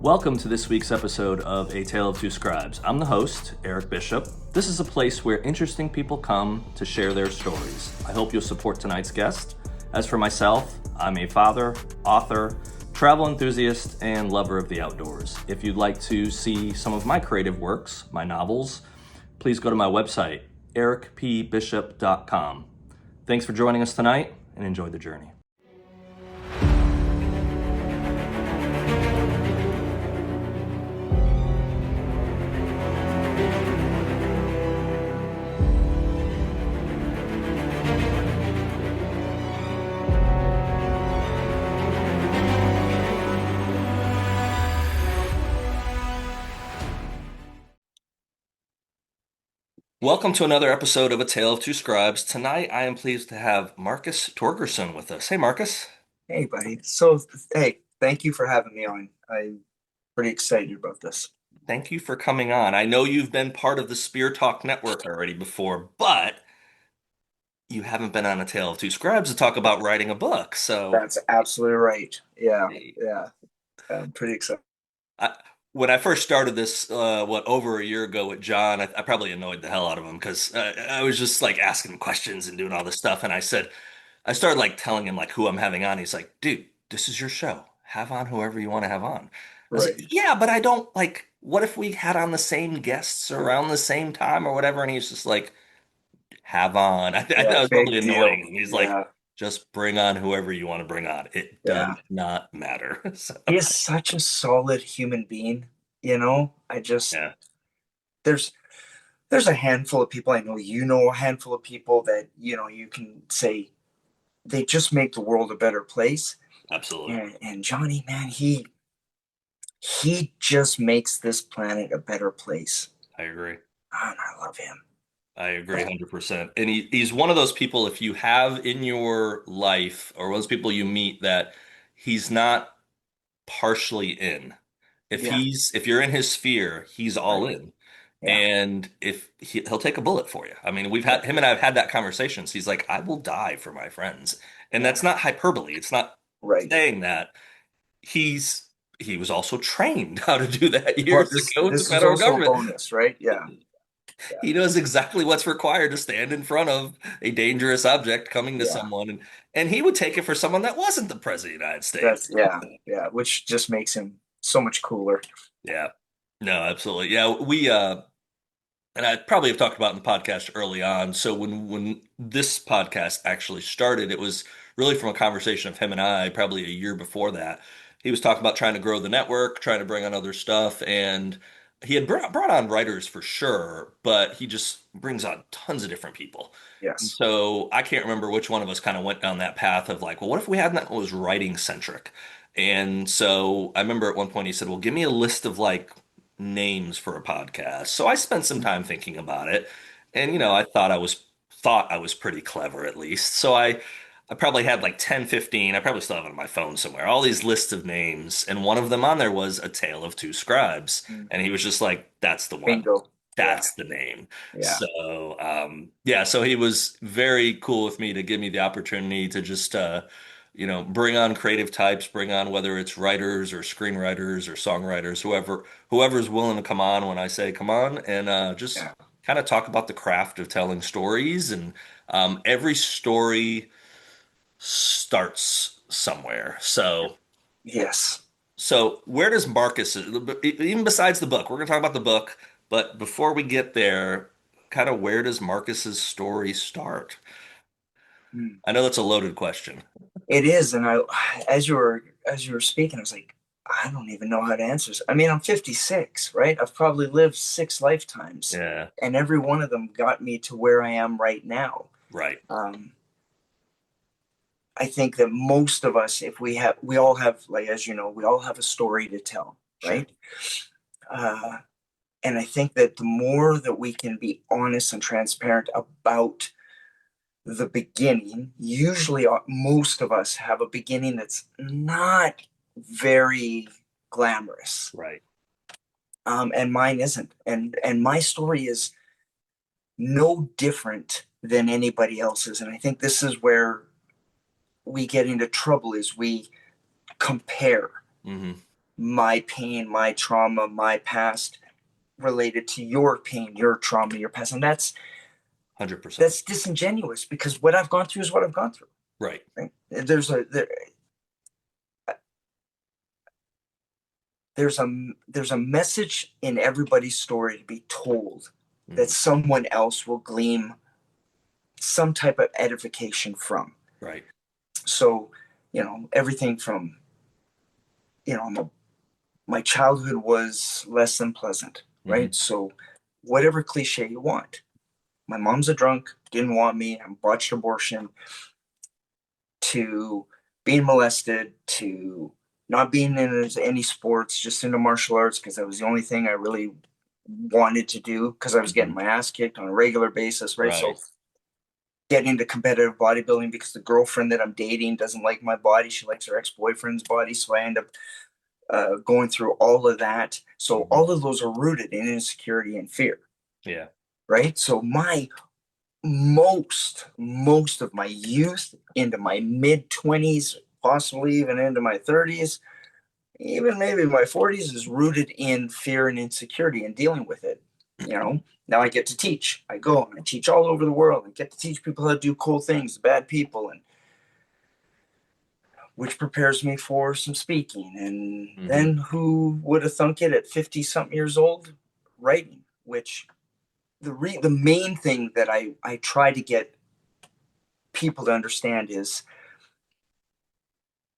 Welcome to this week's episode of A Tale of Two Scribes. I'm the host, Eric Bishop. This is a place where interesting people come to share their stories. I hope you'll support tonight's guest. As for myself, I'm a father, author, travel enthusiast, and lover of the outdoors. If you'd like to see some of my creative works, my novels, please go to my website, ericpbishop.com. Thanks for joining us tonight, and enjoy the journey. Welcome to another episode of A Tale of Two Scribes. Tonight, I am pleased to have Marcus Torgerson with us. Hey, Marcus. Hey, buddy. Hey, thank you for having me on. I'm pretty excited about this. Thank you for coming on. I know you've been part of the Spear Talk Network already before, but you haven't been on A Tale of Two Scribes to talk about writing a book. So That's absolutely right. Yeah, hey, yeah. I'm pretty excited. when I first started this, over a year ago with John, I probably annoyed the hell out of him because I was just like asking him questions and doing all this stuff. And I started like telling him like who I'm having on. He's like, dude, this is your show. Have on whoever you want to have on. I was Right. like, yeah, but I don't like, what if we had on the same guests around the same time or whatever? And he's just like, have on. I thought Yeah, it was big probably deal. annoying. And he's like, Yeah, just bring on whoever you want to bring on. It does yeah. not matter. So, He is such a solid human being, you know? yeah, There's there's a handful of people, I know you know a handful of people that, you can say they just make the world a better place. absolutely. And Johnny, man, he just makes this planet a better place. I agree. And I love him. I agree 100%. And he's one of those people, if you have in your life, or those people you meet that he's not partially in. Yeah, If you're in his sphere, he's all right. in. Yeah, And he'll take a bullet for you. I mean, we've yeah, had him and I've had that conversation. So he's like, I will die for my friends. And yeah, that's not hyperbole. It's not right. saying that. He's he was also trained how to do that years Plus, ago with the this is federal also a government. bonus, right? Yeah, yeah, He knows exactly what's required to stand in front of a dangerous object coming to yeah. someone, and he would take it for someone that wasn't the president of the United States. Yeah, which just makes him so much cooler. Yeah. No, absolutely. Yeah, we and I probably have talked about in the podcast early on. So when this podcast actually started, it was really from a conversation of him and I, probably a year before that. He was talking about trying to grow the network, trying to bring on other stuff, and he had brought on writers for sure, but he just brings on tons of different people. And Yes. so I can't remember which one of us kind of went down that path of like, well, what if we had that was writing centric? And so I remember at one point he said, well, give me a list of like names for a podcast. So I spent some time thinking about it. And I thought I was pretty clever at least. So I probably had like 10, 15. I probably still have it on my phone somewhere. All these lists of names, and one of them on there was A Tale of Two Scribes. Mm. And he was just like, that's the one. Bingo. Yeah, That's the name. yeah, So, yeah, so he was very cool with me to give me the opportunity to just, bring on creative types, bring on whether it's writers or screenwriters or songwriters, whoever's willing to come on when I say come on, and just yeah. kind of talk about the craft of telling stories. And every story starts somewhere. Yes. So where does Marcus, even besides the book, we're going to talk about the book, but before we get there, kind of where does Marcus's story start? Mm. I know that's a loaded question. It is, and as you were speaking, I was like, I don't even know how to answer this. I mean, I'm 56, right? I've probably lived 6 lifetimes, Yeah, and every one of them got me to where I am right now. right. Um, I think that most of us, if we all have, like, as you know, we all have a story to tell, Sure. right? Uh, and I think that the more that we can be honest and transparent about the beginning, usually most of us have a beginning that's not very glamorous. Right. And mine isn't. And my story is no different than anybody else's. And I think this is where we get into trouble is we compare. Hmm. my pain, my trauma, my past related to your pain, your trauma, your past. And 100%. that's disingenuous because what I've gone through is what I've gone through. Right. Right? There's a message in everybody's story to be told that Hmm. someone else will glean some type of edification from. Right. So, everything from, my childhood was less than pleasant, Hmm. right? So, whatever cliche you want. My mom's a drunk, didn't want me, I botched abortion, to being molested, to not being in any sports, just into martial arts because that was the only thing I really wanted to do because I was getting Hmm. my ass kicked on a regular basis, right? So Right. get into competitive bodybuilding because the girlfriend that I'm dating doesn't like my body. She likes her ex-boyfriend's body. So I end up going through all of that. So Hmm. all of those are rooted in insecurity and fear, Yeah. right? So my most of my youth into my mid 20s, possibly even into my 30s, even maybe my 40s, is rooted in fear and insecurity and dealing with it. Now I get to teach. I go and I teach all over the world. I get to teach people how to do cool things, bad people, and which prepares me for some speaking. And Hmm. then who would have thunk it at 50 something years old? Writing, which the main thing that I try to get people to understand is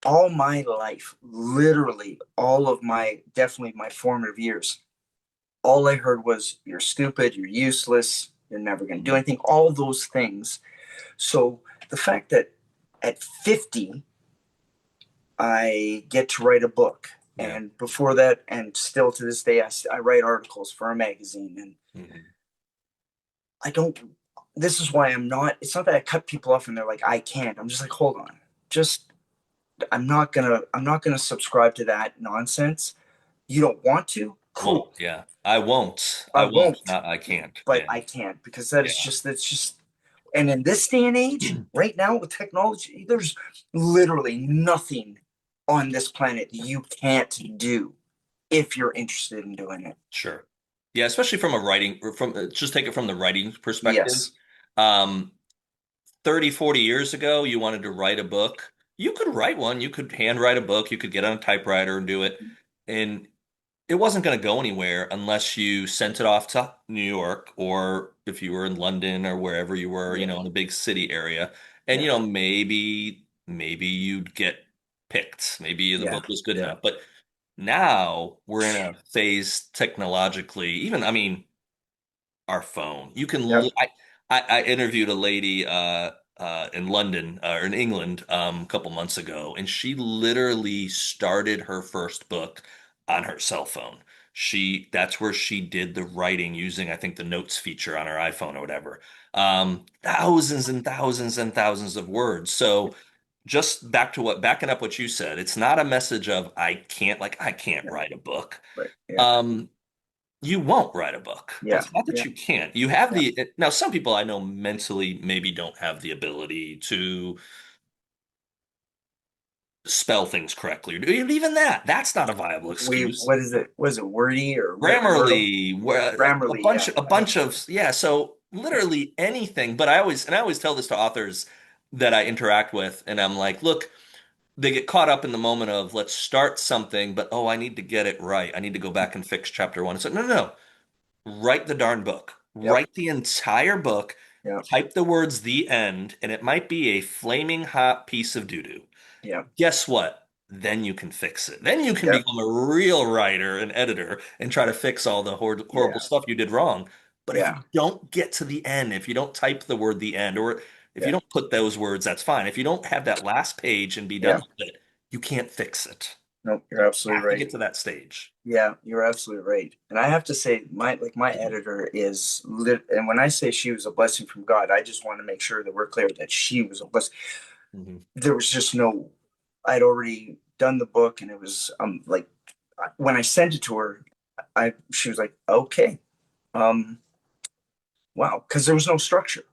all my life, literally all of my, definitely my formative years, all I heard was, you're stupid, you're useless, you're never going to do Hmm. anything, all those things. So the fact that at 50, I get to write a book. Yeah. And before that, and still to this day, I write articles for a magazine. And Hmm. I don't, this is why it's not that I cut people off and they're like, I can't. I'm just like, hold on. Just, I'm not gonna subscribe to that nonsense. You don't want to? Won't. Cool. Yeah. I won't. I I won't. won't, Not I can't. but Yeah. I can't because that is Yeah. just that's just and in this day and age, right now with technology, there's literally nothing on this planet you can't do if you're interested in doing it. Sure. Yeah, especially from a writing, from just take it from the writing perspective. Yes. Um, 30, 40 years ago, you wanted to write a book. You could write one. You could handwrite a book. You could get on a typewriter and do it. And it wasn't going to go anywhere unless you sent it off to New York or if you were in London or wherever you were, Yeah. in a big city area. And, Yeah. maybe you'd get picked. Maybe the Yeah. book was good Yeah. enough. But now we're in a phase technologically, even, I mean, our phone. You can. Yep. I interviewed a lady in London or in England a couple months ago, and she literally started her first book on her cell phone. That's where she did the writing using, I think, the notes feature on her iPhone or whatever. Thousands and thousands and thousands of words. So just backing up what you said, it's not a message of I can't Yeah. write a book. Right. Yeah. Um, you won't write a book, but Yeah. it's not that Yeah. you can't. You have Yeah. now, some people I know mentally maybe don't have the ability to spell things correctly. Even that's not a viable We excuse. what is it? Was it wordy or Wordle? Grammarly, a Grammarly, bunch, yeah. a bunch of, yeah. So Yeah. literally anything. But I always tell this to authors that I interact with, and I'm like, look, they get caught up in the moment of let's start something, but oh, I need to get it right. I need to go back and fix chapter one. It's like, no, no, no. Write the darn book. Yep. Write the entire book. Yep. Type the words "the end," and it might be a flaming hot piece of doo-doo. Yep. Guess what? Then you can fix it. Then you can Yep. become a real writer and editor and try to fix all the horrible Yeah. stuff you did wrong. But if Yeah. you don't get to the end, if you don't type the word "the end," or if you Yeah. don't put those words, that's fine. If you don't have that last page and be done Yeah. with it, you can't fix it. Nope, you're You absolutely have to right. get to that stage. Yeah, you're absolutely right. And I have to say, my editor is lit, and when I say she was a blessing from God, I just want to make sure that we're clear that she was a blessing. Mhm. There was just no, I'd already done the book, and it was like when I sent it to her, she was like, okay, um, wow, because there was no structure.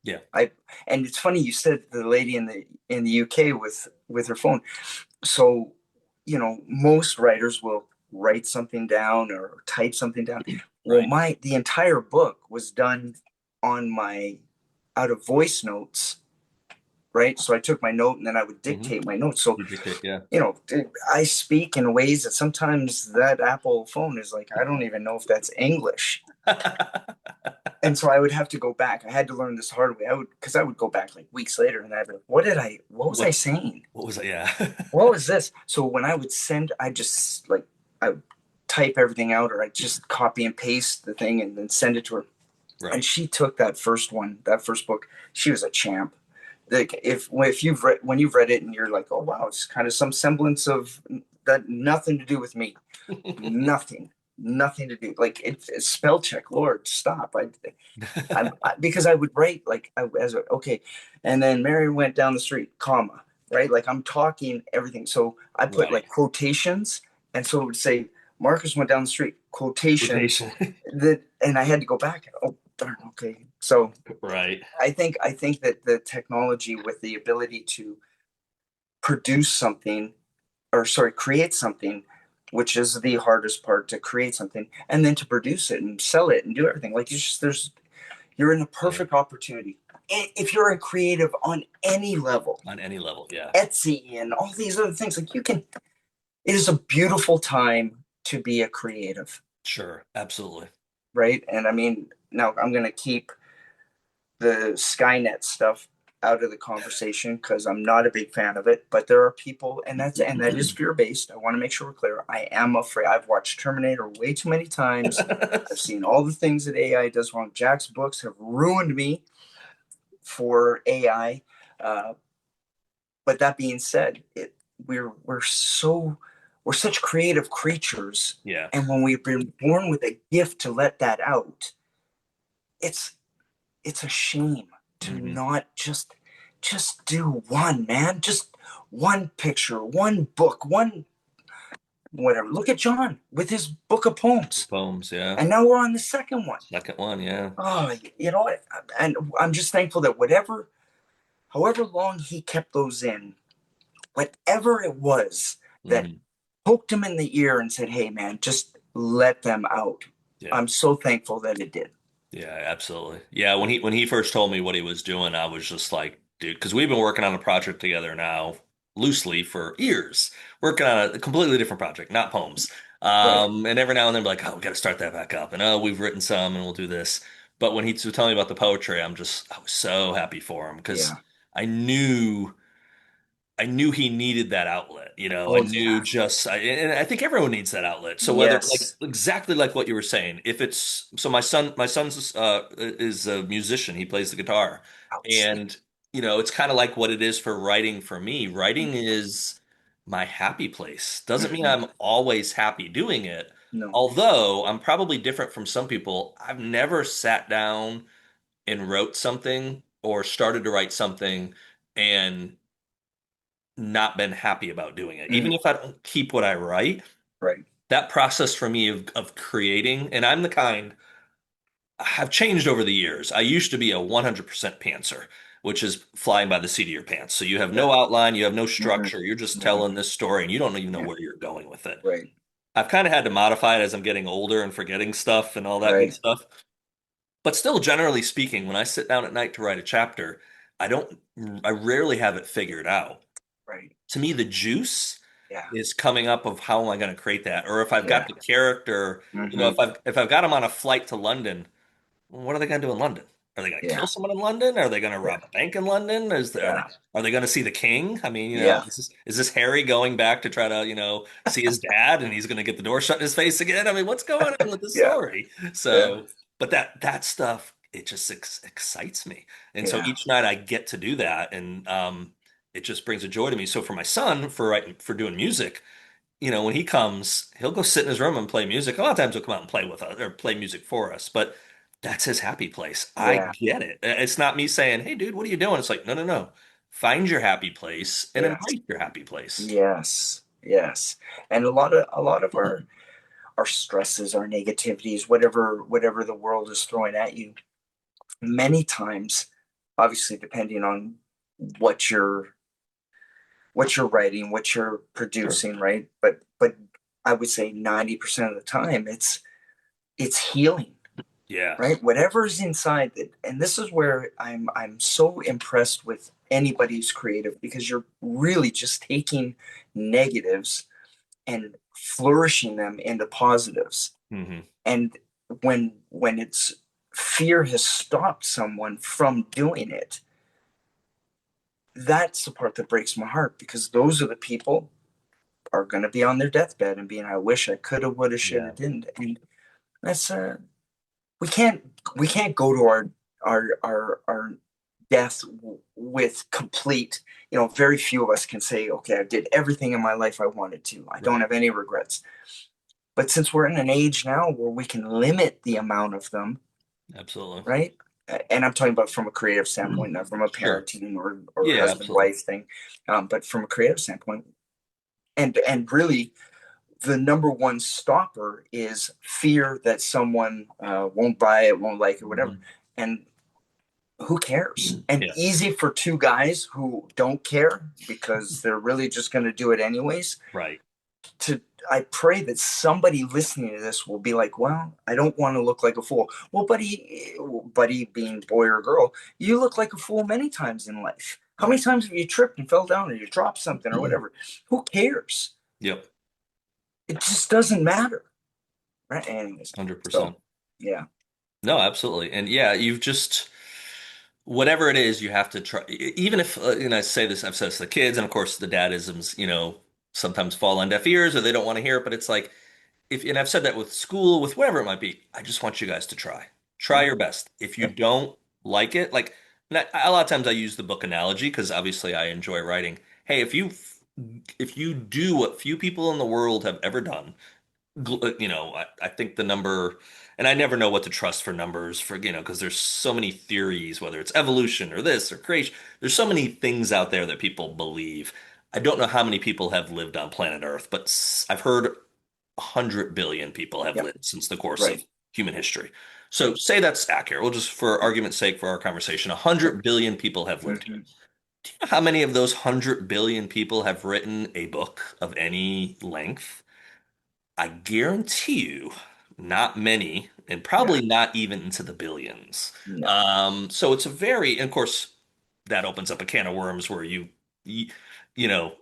Yeah. I and it's funny you said the lady in the UK with her phone. So most writers will write something down or type something down. Well, Right. the entire book was done on my out of voice notes, right? So I took my note and then I would Hmm. dictate my notes. So, You dictate, yeah. you know, I speak in ways that sometimes that Apple phone is like, I don't even know if that's English. And so I would have to go back. I had to learn this hard way. Because I would go back like weeks later and I'd be like, what was I What saying? what was that? Yeah. What was this? So when I would I just like, I would type everything out or I just copy and paste the thing and then send it to her. And Right. she took that first book. She was a champ. Like if you've read when you've read it and you're like, oh wow, it's kind of some semblance of that, nothing to do with me, nothing, nothing to do. Like it's spell check. Lord, stop. Because I would write like okay, and then Mary went down the street, comma, right? Like I'm talking everything. So I put Right. like quotations, and so it would say Marcus went down the street, quotation, Quotation. and I had to go back. Oh darn, okay. So Right. I think that the technology with the ability to produce something, or sorry, create something, which is the hardest part, to create something and then to produce it and sell it and do everything. Like you're in a Yeah. perfect opportunity. If you're a creative on any level, On any level, yeah. Etsy and all these other things, like it is a beautiful time to be a creative, Sure. Absolutely. right? And I mean, now I'm going to keep the Skynet stuff out of the conversation because I'm not a big fan of it. But there are people, and that is fear based. I want to make sure we're clear. I am afraid. I've watched Terminator way too many times. I've seen all the things that AI does wrong. Jack's books have ruined me for AI. Uh, but that being said, we're such creative creatures, Yeah. and when we've been born with a gift to let that out, it's it's a shame to Hmm. not just do one, man. Just one picture, one book, one whatever. Look at John with his book of poems, Poems, yeah. and now we're on the second one. Second one, yeah. Oh, and I'm just thankful that however long he kept those in, whatever it was that Hmm. poked him in the ear and said, "Hey, man, just let them out." Yeah. I'm so thankful that it did. Yeah, absolutely. Yeah, when he first told me what he was doing, I was just like, dude, because we've been working on a project together now loosely for years, working on a completely different project, not poems. Right? And every now and then, we're like, oh, we got to start that back up, and oh, we've written some, and we'll do this. But when he was telling me about the poetry, I was so happy for him because Yeah. I knew. I knew he needed that outlet. I Oh knew yeah. and I think everyone needs that outlet. So whether like Yes. exactly like what you were saying, if it's so my son's is a musician. He plays the guitar, Outstanding. and it's kind of like what it is for writing for me. Writing is my happy place. Doesn't mean Mm-hmm. I'm always happy doing it. No. Although I'm probably different from some people. I've never sat down and wrote something or started to write something and not been happy about doing it. Even Mm, if I don't keep what I write, right. that process for me of creating, and I'm the kind, have changed over the years. I used to be a 100% pantser, which is flying by the seat of your pants. So you have Yeah. no outline, you have no Hmm. structure, you're just Hmm. telling this story and you don't even know Yeah. where you're going with it. Right. I've kind of had to modify it as I'm getting older and forgetting stuff and all that good Right. stuff. But still, generally speaking, when I sit down at night to write a chapter, I don't, I rarely have it figured out. Right. To me, the juice Yeah. is coming up of how am I going to create that, or if I've got Yeah. the character, Hmm. if I've got them on a flight to London, well, what are they going to do in London? Are they going to kill Yeah. someone in London? Are they going to Yeah. rob a bank in London? Yeah. Are they going to see the king? I mean, Yeah. is this Harry going back to try to see his dad, and he's going to get the door shut in his face again? I mean, what's going on with this Yeah. story? Yeah. So, but that stuff, it just excites me, and so Yeah. each night I get to do that, and it just brings a joy to me. So for my son, for doing music, when he comes, he'll go sit in his room and play music. A lot of times he'll come out and play with us or play music for us, but that's his happy place. I Yeah. get it. It's not me saying, "Hey, dude, what are you doing?" It's like, no, no, no. Find your happy place and Yeah. embrace your happy place. Yes. Yes. And a lot of our stresses, our negativities, whatever the world is throwing at you, many times, obviously depending on what you're what you're writing, what you're Sure. producing, right? But I would say 90% of the time it's healing, Yeah. right? Whatever's inside it. And this is where I'm so impressed with anybody who's creative, because you're really just taking negatives and flourishing them into positives. Hmm. And when it's fear has stopped someone from doing it, that's the part that breaks my heart, because those are the people are going to be on their deathbed and being, I wish I could have, would have, should Yeah. have, didn't. And that's we can't we can't go to our death with complete, very few of us can say, okay, I did everything in my life I wanted to, I don't Right. have any regrets. But since we're in an age now where we can limit the amount of them, Absolutely. right? And I'm talking about from a creative standpoint, not from a Sure. parenting or Yeah, husband absolutely. wife thing, but from a creative standpoint. And really, the number one stopper is fear that someone won't buy it, won't like it, whatever. Hmm. And who cares? And Yeah. easy for two guys who don't care because they're really just going to do it anyways. Right. To I pray that somebody listening to this will be like, well, I don't want to look like a fool. Well, buddy being boy or girl, you look like a fool many times in life. How many Right. times have you tripped and fell down or you dropped something or whatever? Who cares? Yep. It just doesn't matter. Right. Anyways. So 100%. yeah. No, absolutely. And yeah, you've just whatever it is, you have to try. Even if I say this, I've said this to the kids, and of course the dadisms, sometimes fall on deaf ears or they don't want to hear it. But it's like if, and I've said that with school, with whatever it might be. I just want you guys to try. Try Yeah. your best. If you Yeah. don't like it, like and a lot of times I use the book analogy because obviously I enjoy writing. Hey, if you do what few people in the world have ever done, I think the number, and I never know what to trust for numbers for, because there's so many theories, whether it's evolution or this or creation. There's so many things out there that people believe. I don't know how many people have lived on planet Earth, but I've heard 100 billion people have Yeah. lived since the course Right. of human history. So say that's accurate. We'll just, for argument's sake, for our conversation, Yeah. 100 billion people have lived here. Hmm. Do you know how many of those 100 billion people have written a book of any length? I guarantee you, not many, and Yeah. probably not even into the billions. No. So it's a very, and of course, that opens up a can of worms where you, you know,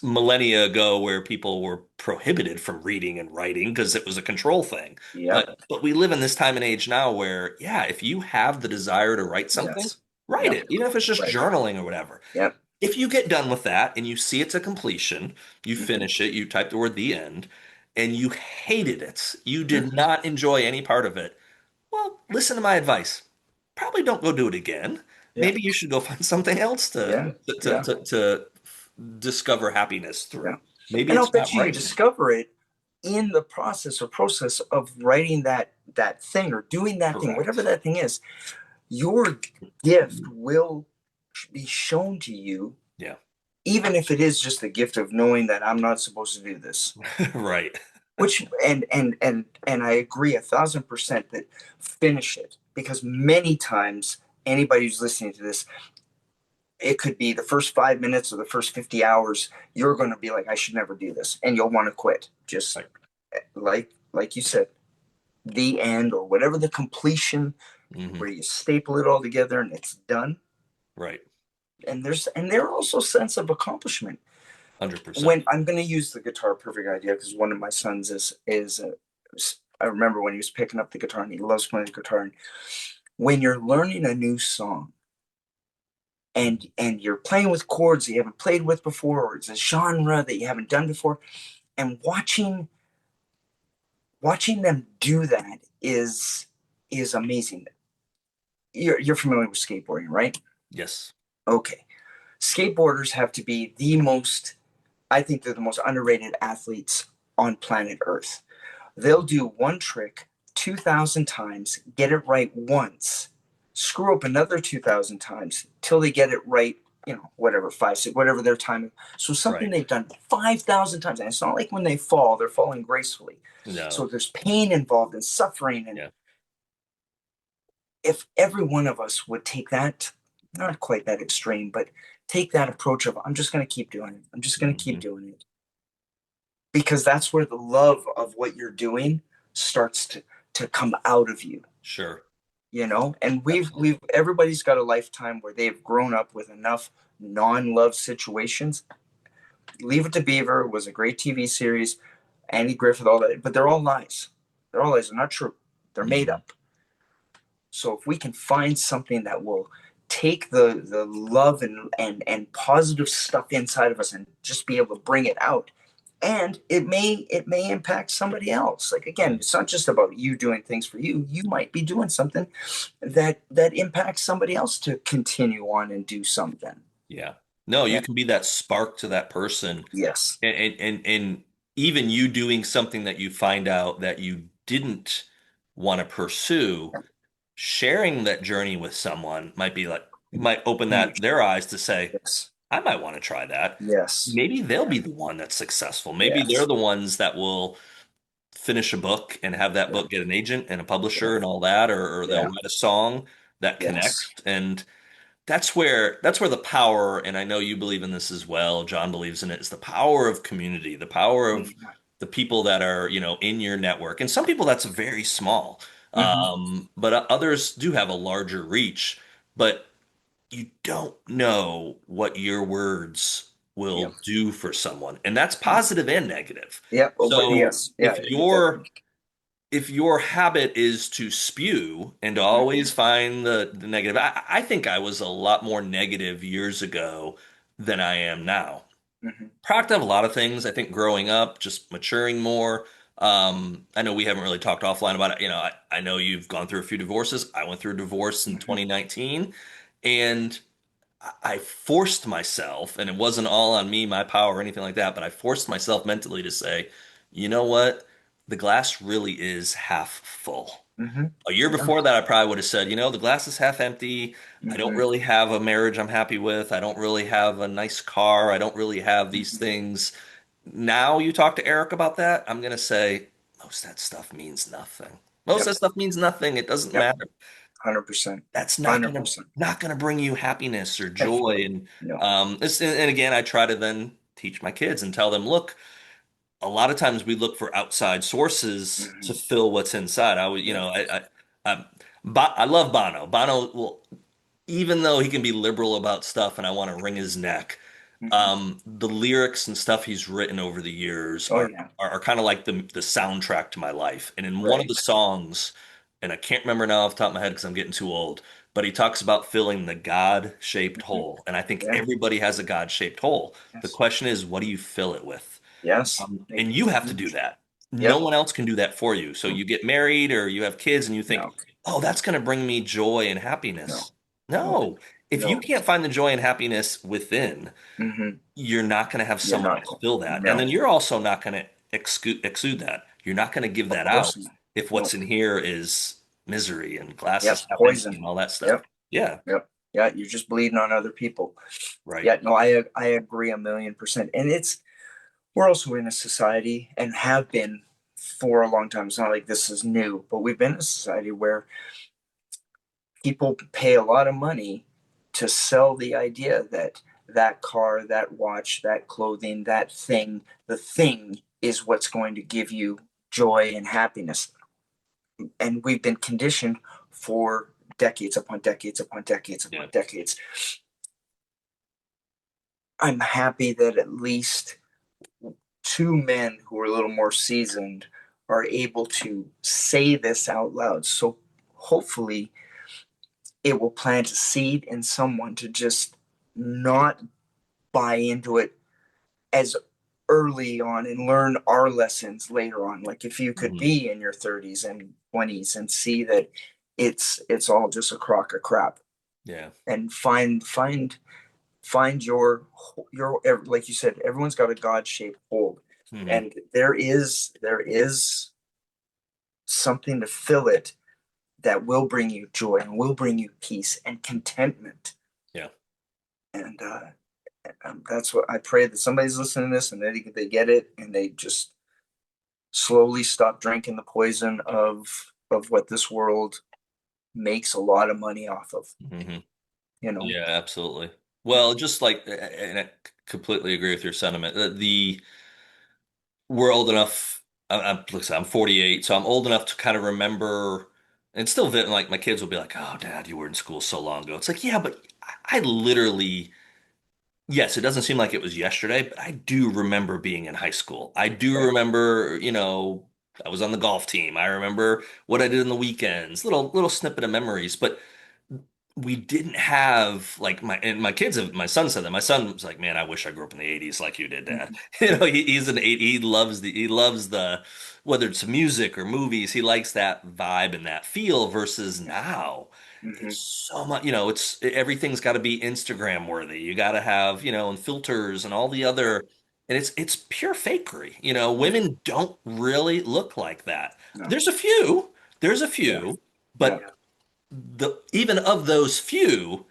millennia ago, where people were prohibited from reading and writing because it was a control thing. Yep. But we live in this time and age now where, yeah, if you have the desire to write something, Yes. write Yep. it, even if it's just Right. journaling or whatever. Yep. If you get done with that and you see it's a completion, you Hmm. finish it, you type the word the end, and you hated it, you did Hmm. not enjoy any part of it, well, listen to my advice. Probably don't go do it again. Yeah. Maybe you should go find something else to Yeah. to to, Yeah. to, to discover happiness Yeah. through. Maybe And I'll it's not bet you writing. discover it in the process of writing that thing or doing that thing, whatever Correct. that thing is. Your gift will be shown to you, Yeah. even if it is just the gift of knowing that I'm not supposed to do this. Right. Which and I agree 1,000% that finish it, because many times anybody who's listening to this, it could be the first 5 minutes or the first 50 hours, you're going to be like, I should never do this, and you'll want to quit. Just Right. like you said, the end or whatever the completion, Hmm. where you staple it all together and it's done. Right. And there's also a sense of accomplishment. 100%. When I'm going to use the guitar perfect idea, because one of my sons I remember when he was picking up the guitar and he loves playing the guitar. And when you're learning a new song and you're playing with chords you haven't played with before, or it's a genre that you haven't done before, and watching them do that is amazing. You're familiar with skateboarding, right? Yes. Okay. Skateboarders have to be I think they're the most underrated athletes on planet Earth. They'll do one trick 2,000 times, get it right once, screw up another 2,000 times till they get it right, whatever, five, six, whatever their time. So something Right. they've done 5,000 times. And it's not like when they fall, they're falling gracefully. So No. there's pain involved and suffering. And Yeah. if every one of us would take that, not quite that extreme, but take that approach of I'm just going to keep doing it. I'm just going to keep Hmm. doing it because that's where the love of what you're doing starts to come out of you, Sure. you know? And Absolutely. we've everybody's got a lifetime where they've grown up with enough non-love situations. Leave It to Beaver was a great TV series, Andy Griffith, all that, but they're all lies. They're all lies. They're not true. They're made Hmm. up. So if we can find something that will take the love and positive stuff inside of us and just be able to bring it out, and it may impact somebody else. Like again, Yeah. it's not just about you doing things for you. You might be doing something that impacts somebody else to continue on and do something. Yeah. No, you Yeah. can be that spark to that person, Yes. and even you doing something that you find out that you didn't want to pursue, sharing that journey with someone might be like might open that Huge. their eyes to say, Yes. I might want to try that. Yes. Maybe they'll Yeah. be the one that's successful. Maybe they're Yes. the ones that will finish a book and have that Yeah. book get an agent and a publisher Yeah. and all that, or they'll Yeah. write a song that Yes. connects. And that's where the power, and I know you believe in this as well, John believes in it, is the power of community, the power of Mm-hmm. the people that are, in your network. And some people that's very small. Mm-hmm. But others do have a larger reach. But you don't know what your words Yep. will do for someone. And that's positive and negative. Yep. Oh, but So yes. Yeah. Definitely. if your habit is to spew and to Mm-hmm. always find the negative, I think I was a lot more negative years ago than I am now. Mm-hmm. Product of a lot of things. I think growing up, just maturing more. I know we haven't really talked offline about it. I know you've gone through a few divorces. I went through a divorce in Mm-hmm. 2019, and I forced myself, and it wasn't all on me, my power, or anything like that, but I forced myself mentally to say, you know what? The glass really is half full. Mm-hmm. A year Yeah. before that, I probably would have said, the glass is half empty. I don't Mm-hmm. really have a marriage I'm happy with. I don't really have a nice car. I don't really have these Mm-hmm. things. Now you talk to Eric about that, I'm going to say, most of that stuff means nothing. Most of Yep. that stuff means nothing. It doesn't Yep. matter. 100%. That's not gonna 100%. not gonna bring you happiness or Heck joy. no. And No. and again, I try to then teach my kids and tell them, look, a lot of times we look for outside sources to Mm-hmm. fill what's inside. I would, Yeah. I love Bono. Bono will, even though he can be liberal about stuff and I want to wring his neck, Mm-hmm. the lyrics and stuff he's written over the years Oh are yeah. are kind of like the soundtrack to my life. And in one of Right. the songs, and I can't remember now off the top of my head because I'm getting too old, but he talks about filling the God-shaped Mm-hmm. hole. And I think Yeah. everybody has a God-shaped hole. The Yes. question is, what do you fill it with? Yes. And you have to do that. No Yep. one else can do that for you. So you get married or you have kids and you think, No. oh, that's going to bring me joy and No. happiness. No. No. If you No. can't find the joy and happiness within, Mm-hmm. you're not going to have You're someone not else going. fill that. And No. then you're also not going to exude that. You're not going to give Of that course out not. if No. what's in here is misery and glasses Yep. half empty Poison. and all that stuff. Yep. Yeah, Yep. Yeah. You're just bleeding on other people. right. Yeah. No. I agree 1,000,000%. And we're also in a society and have been for a long time. It's not like this is new, but we've been in a society where people pay a lot of money to sell the idea that that car, that watch, that clothing, that thing, the thing is what's going to give you joy and happiness. And we've been conditioned for decades upon decades upon decades Yeah. upon decades. I'm happy that at least two men who are a little more seasoned are able to say this out loud. So hopefully it will plant a seed in someone to just not buy into it as early on and learn our lessons later on. Like if you could Mhm. be in your 30s and 20s and see that it's all just a crock of crap Yeah. and find your like you said, everyone's got a God-shaped hole, Hmm. and there is something to fill it that will bring you joy and will bring you peace and contentment. Yeah. And that's what I pray that somebody's listening to this and they get it and they just slowly stop drinking the poison of what this world makes a lot of money off of. Hmm. You know, Yeah, absolutely. Well, just like, and I completely agree with your sentiment. We're old enough. Listen, I'm 48, so I'm old enough to kind of remember, and still, like my kids will be like, "Oh, Dad, you were in school so long ago." It's like, yeah, but I literally, yes, it doesn't seem like it was yesterday, but I do remember being in high school. I do Right. remember, I was on the golf team. I remember what I did in the weekends, little snippet of memories, but we didn't have like my kids have my son said that my son was like, man, I wish I grew up in the 80s like you did, Dad. Mhm. He's an eight, he loves the whether it's music or movies, he likes that vibe and that feel versus Yeah. now it's Hmm. so much, it's everything's got to be Instagram worthy. You got to have, and filters and all the Yeah. other, and it's pure fakery. Yeah. Women don't really look like that. No. There's a few, there's a Yeah. few, Yeah. but the even of those few,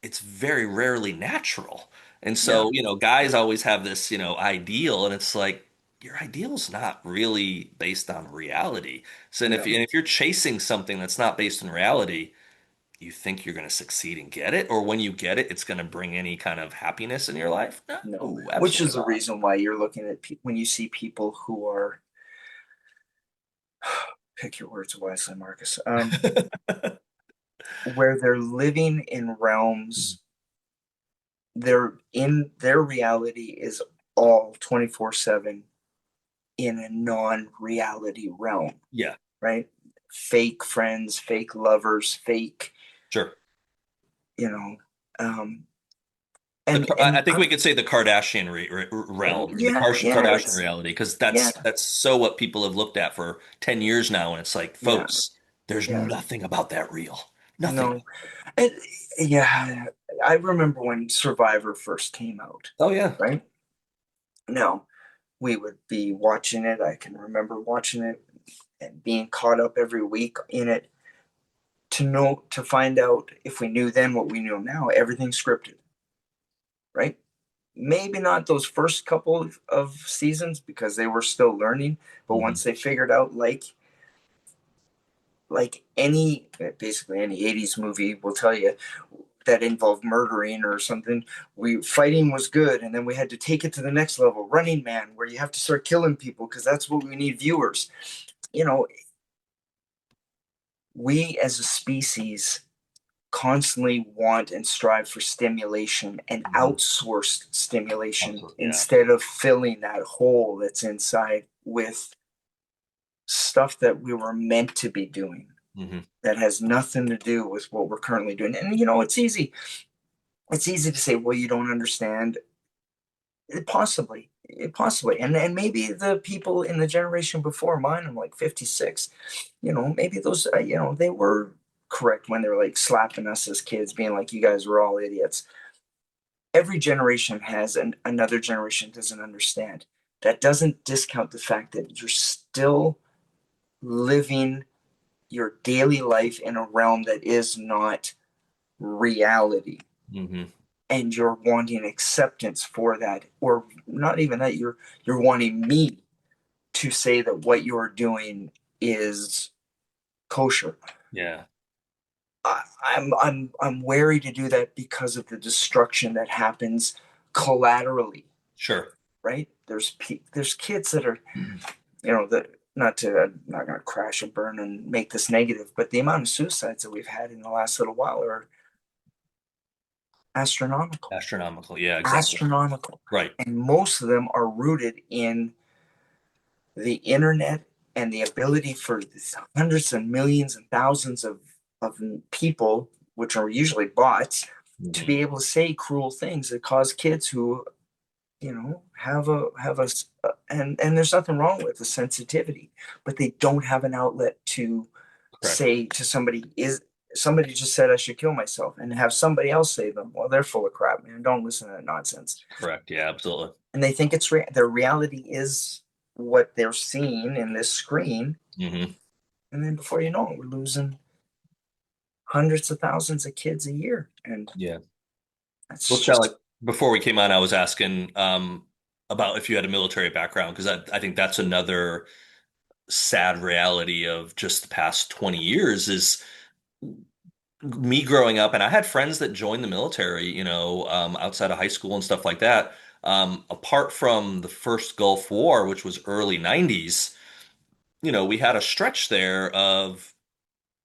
it's very rarely natural. And Yeah. so, guys always have this, ideal, and it's like your ideal's not really based on reality. So, and No. if you're chasing something that's not based in reality, you think you're going to succeed and get it, or when you get it, it's going to bring any kind of happiness in your life? No. No, Which absolutely is the not. reason why you're looking at when you see people who are, pick your words wisely, Marcus, where they're living in realms, their reality is all 24/7 in a non-reality realm, Yeah, right? Fake friends, fake lovers, fake, sure. you know, um, The and I think we could say the Kardashian realm, or the yeah, yeah, Kardashian it's reality, because yeah, that's so what people have looked at for 10 years now, and it's like, yeah, folks, there's yeah, nothing about that real. Nothing. no, and yeah, I remember when Survivor first came out, Oh yeah. right? Now we would be watching it. I can remember watching it and being caught up every week in it to find out if we knew then what we know now, everything's scripted, right? Maybe not those first couple of seasons because they were still learning, but Hmm. once they figured out, like any basically any 80s movie will tell you that involved murdering or something, we fighting was good, and then we had to take it to the next level, Running Man, where you have to start killing people because that's what we need viewers. You know, we as a species constantly want and strive for stimulation and Hmm. outsourced stimulation Absolutely. Yeah. instead of filling that hole that's inside with stuff that we were meant to be doing Hmm. that has nothing to do with what we're currently doing. And it's easy to say, well, you don't understand. Possibly, possibly, and maybe the people in the generation before mine, I'm like 56, maybe those, they were correct when they were like slapping us as kids, being like, you guys were all idiots. Every generation has, and another generation doesn't understand. That doesn't discount the fact that you're still living your daily life in a realm that is not reality, Hmm. and you're wanting acceptance for that, or not even that, you're wanting me to say that what you're doing is kosher. Yeah. I'm wary to do that because of the destruction that happens collaterally, Sure. right? There's kids that are, that, not to, I'm not going to crash and burn and make this negative, but the amount of suicides that we've had in the last little while are astronomical, Astronomical. Yeah, exactly. astronomical, Right. and most of them are rooted in the internet and the ability for hundreds and millions and thousands of people, which are usually bots, to Hmm. be able to say cruel things that cause kids who, have a, and there's nothing wrong with the sensitivity, but they don't have an outlet to Correct. say to somebody, is somebody just said I should kill myself, and have somebody else say to them, well, they're full of crap, man, don't listen to that nonsense. Correct. Yeah, absolutely. And they think their reality is what they're seeing in this screen, Hmm. and then before you know it, we're losing hundreds of thousands of kids a year, and Yeah. that's Well, Sally, just before we came on, I was asking about if you had a military background, because I think that's another sad reality of just the past 20 years is me growing up, and I had friends that joined the military, outside of high school and stuff like that. Apart from the first Gulf War, which was early 90s, we had a stretch there of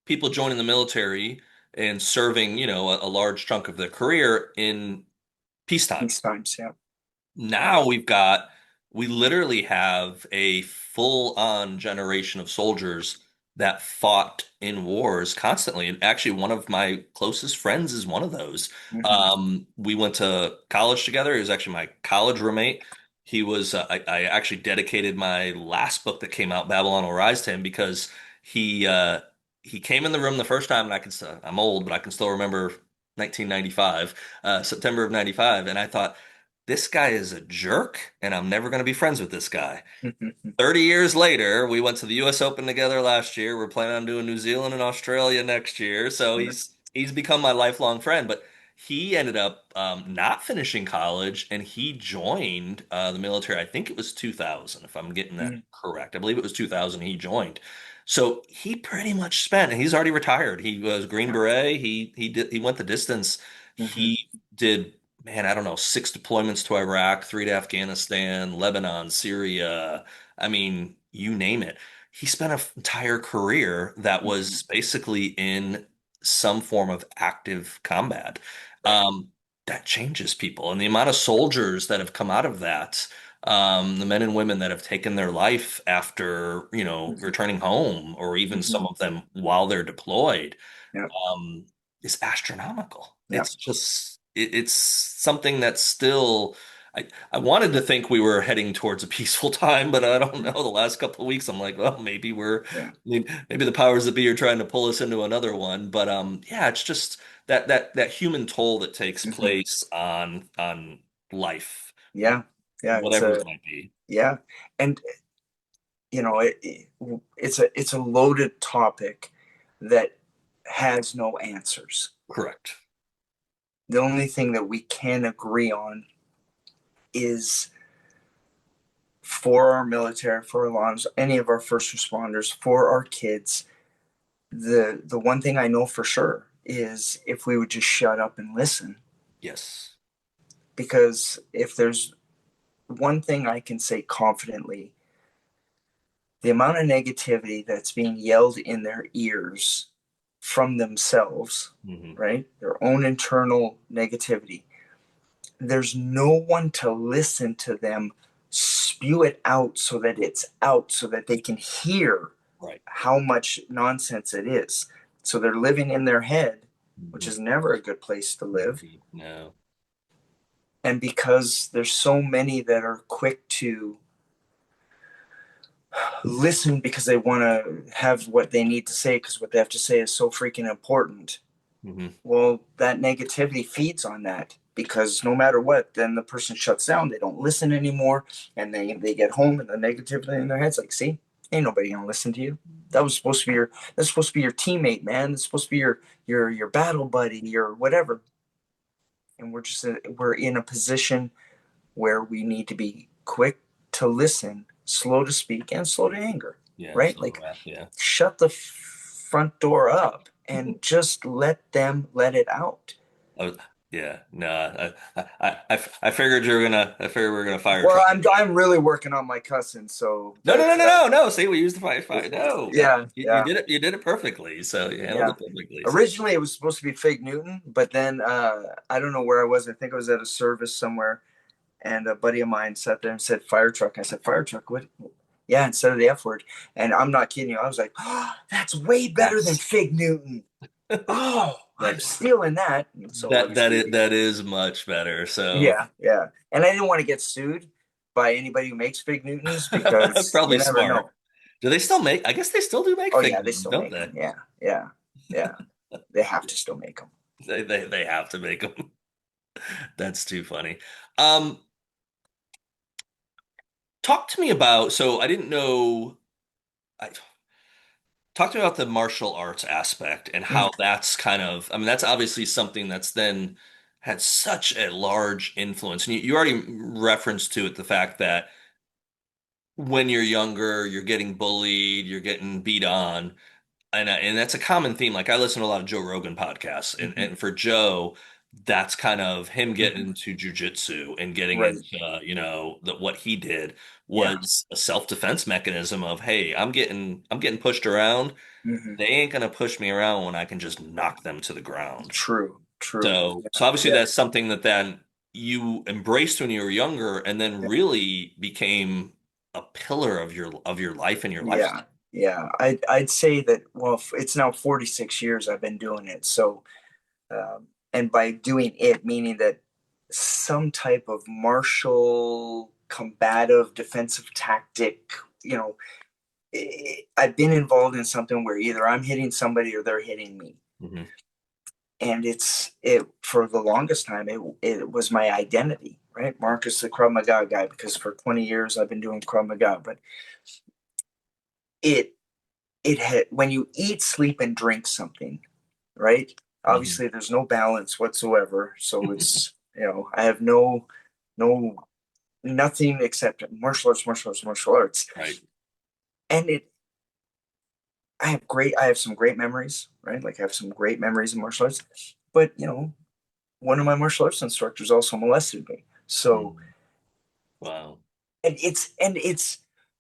people joining the military and serving, a large chunk of their career in peacetime. These times, yeah. Now we literally have a full-on generation of soldiers that fought in wars constantly. And actually, one of my closest friends is one of those. Hmm. We went to college together. He was actually my college roommate. I actually dedicated my last book that came out, Babylon Will Rise, to him because he, uh, he came in the room the first time, and I'm old, but I can still remember 1995, September of 95. And I thought, this guy is a jerk, and I'm never going to be friends with this guy. Hmm. 30 years later, we went to the US Open together last year. We're planning on doing New Zealand and Australia next year. So he's become my lifelong friend. But he ended up not finishing college, and he joined the military. I think it was 2000, if I'm getting that correct. I believe it was 2000 he joined. So he pretty much spent, and he's already retired. He was Green Yeah. Beret. He went the distance. Hmm. He did, man, I don't know, 6 deployments to Iraq, 3 to Afghanistan, Lebanon, Syria. I mean, you name it. He spent an entire career that Hmm. was basically in some form of active combat. Right. Um, that changes people. And the amount of soldiers that have come out of that, the men and women that have taken their life after, Hmm. returning home, or even Hmm. some of them while they're deployed, Yeah. is astronomical. Yeah. It's something that's still. I wanted to think we were heading towards a peaceful time, but I don't know. The last couple of weeks, I'm like, well, Yeah. maybe the powers that be are trying to pull us into another one. But yeah, it's just that human toll that takes Hmm. place on life, Yeah. Yeah. whatever it might be. Yeah. And it's a loaded topic that has no answers. Correct. The only thing that we can agree on is for our military, for our laws, any of our first responders, for our kids, the one thing I know for sure is if we would just shut up and listen. Yes. Because if there's one thing I can say confidently, the amount of negativity that's being yelled in their ears from themselves, Hmm. right? Their own internal negativity. There's no one to listen to them spew it out so that it's out so that they can hear Right. how much nonsense it is. So they're living in their head, which Hmm. is never a good place to live. No. And because there's so many that are quick to listen because they want to have what they need to say because what they have to say is so freaking important. Hmm. Well, that negativity feeds on that because no matter what, then the person shuts down. They don't listen anymore, and they get home and the negativity in their heads like, see, ain't nobody gonna listen to you. That was supposed to be your that's supposed to be your teammate, man. That's supposed to be your battle buddy, your whatever. And we're in a position where we need to be quick to listen, slow to speak, and slow to anger. Yeah. Right? So, Like yeah. shut the front door up and just let them let it out. Oh, yeah, no, I figured I figured we were gonna fire Well, truck. I'm really working on my cussing, so No, no, no, but no, no, no. See, we used the fire. No, yeah, you yeah, did it perfectly. So you handled yeah. it perfectly. So Originally, it was supposed to be fake Newton, but then I don't know where I was. I think I was at a service somewhere, and a buddy of mine sat there and said Firetruck. I said Firetruck, what? Yeah, instead of the F word, and I'm not kidding you. I was like, oh, that's way better than that's fake Newton. Oh, I'm that stealing that. And so obviously, that is much better. So yeah, yeah. And I didn't want to get sued by anybody who makes fake Newtons because you probably never smart. know. Do they still make? I guess they still do make Oh fake yeah, they news, still don't make they? them. Yeah, yeah, yeah. They have to still make them. They have to make them. That's too funny. Um, talk to me about. So I didn't know. Talk to me about the martial arts aspect and Mm. how that's kind of, I mean, that's obviously something that's then had such a large influence. And you already referenced to it the fact that when you're younger, you're getting bullied, you're getting beat on. and that's a common theme. Like I listen to a lot of Joe Rogan podcasts, Hmm. and for Joe, that's kind of him getting Hmm. into jujitsu and getting Right. into, that what he did Yeah. was a self-defense mechanism of, hey, I'm getting pushed around. Hmm. They ain't gonna push me around when I can just knock them to the ground. True. True. So Yeah. obviously Yeah. that's something that then you embraced when you were younger, and then Yeah. really became a pillar of your life and your Yeah. lifestyle. Yeah. I'd say that, well, it's now 46 years I've been doing it. So, and by doing it, meaning that some type of martial, combative, defensive tactic, you know, I've been involved in something where either I'm hitting somebody or they're hitting me. Hmm. And it for the longest time it was my identity, right? Marcus the Krav Maga guy, because for 20 years I've been doing Krav Maga. But it it had, when you eat, sleep, and drink something, right? Hmm. Obviously there's no balance whatsoever. So it's, I have no nothing except martial arts, martial arts, martial arts. Right. And it I have some great memories, right? Like I have some great memories in martial arts. But one of my martial arts instructors also molested me. So Mm. Wow. and it's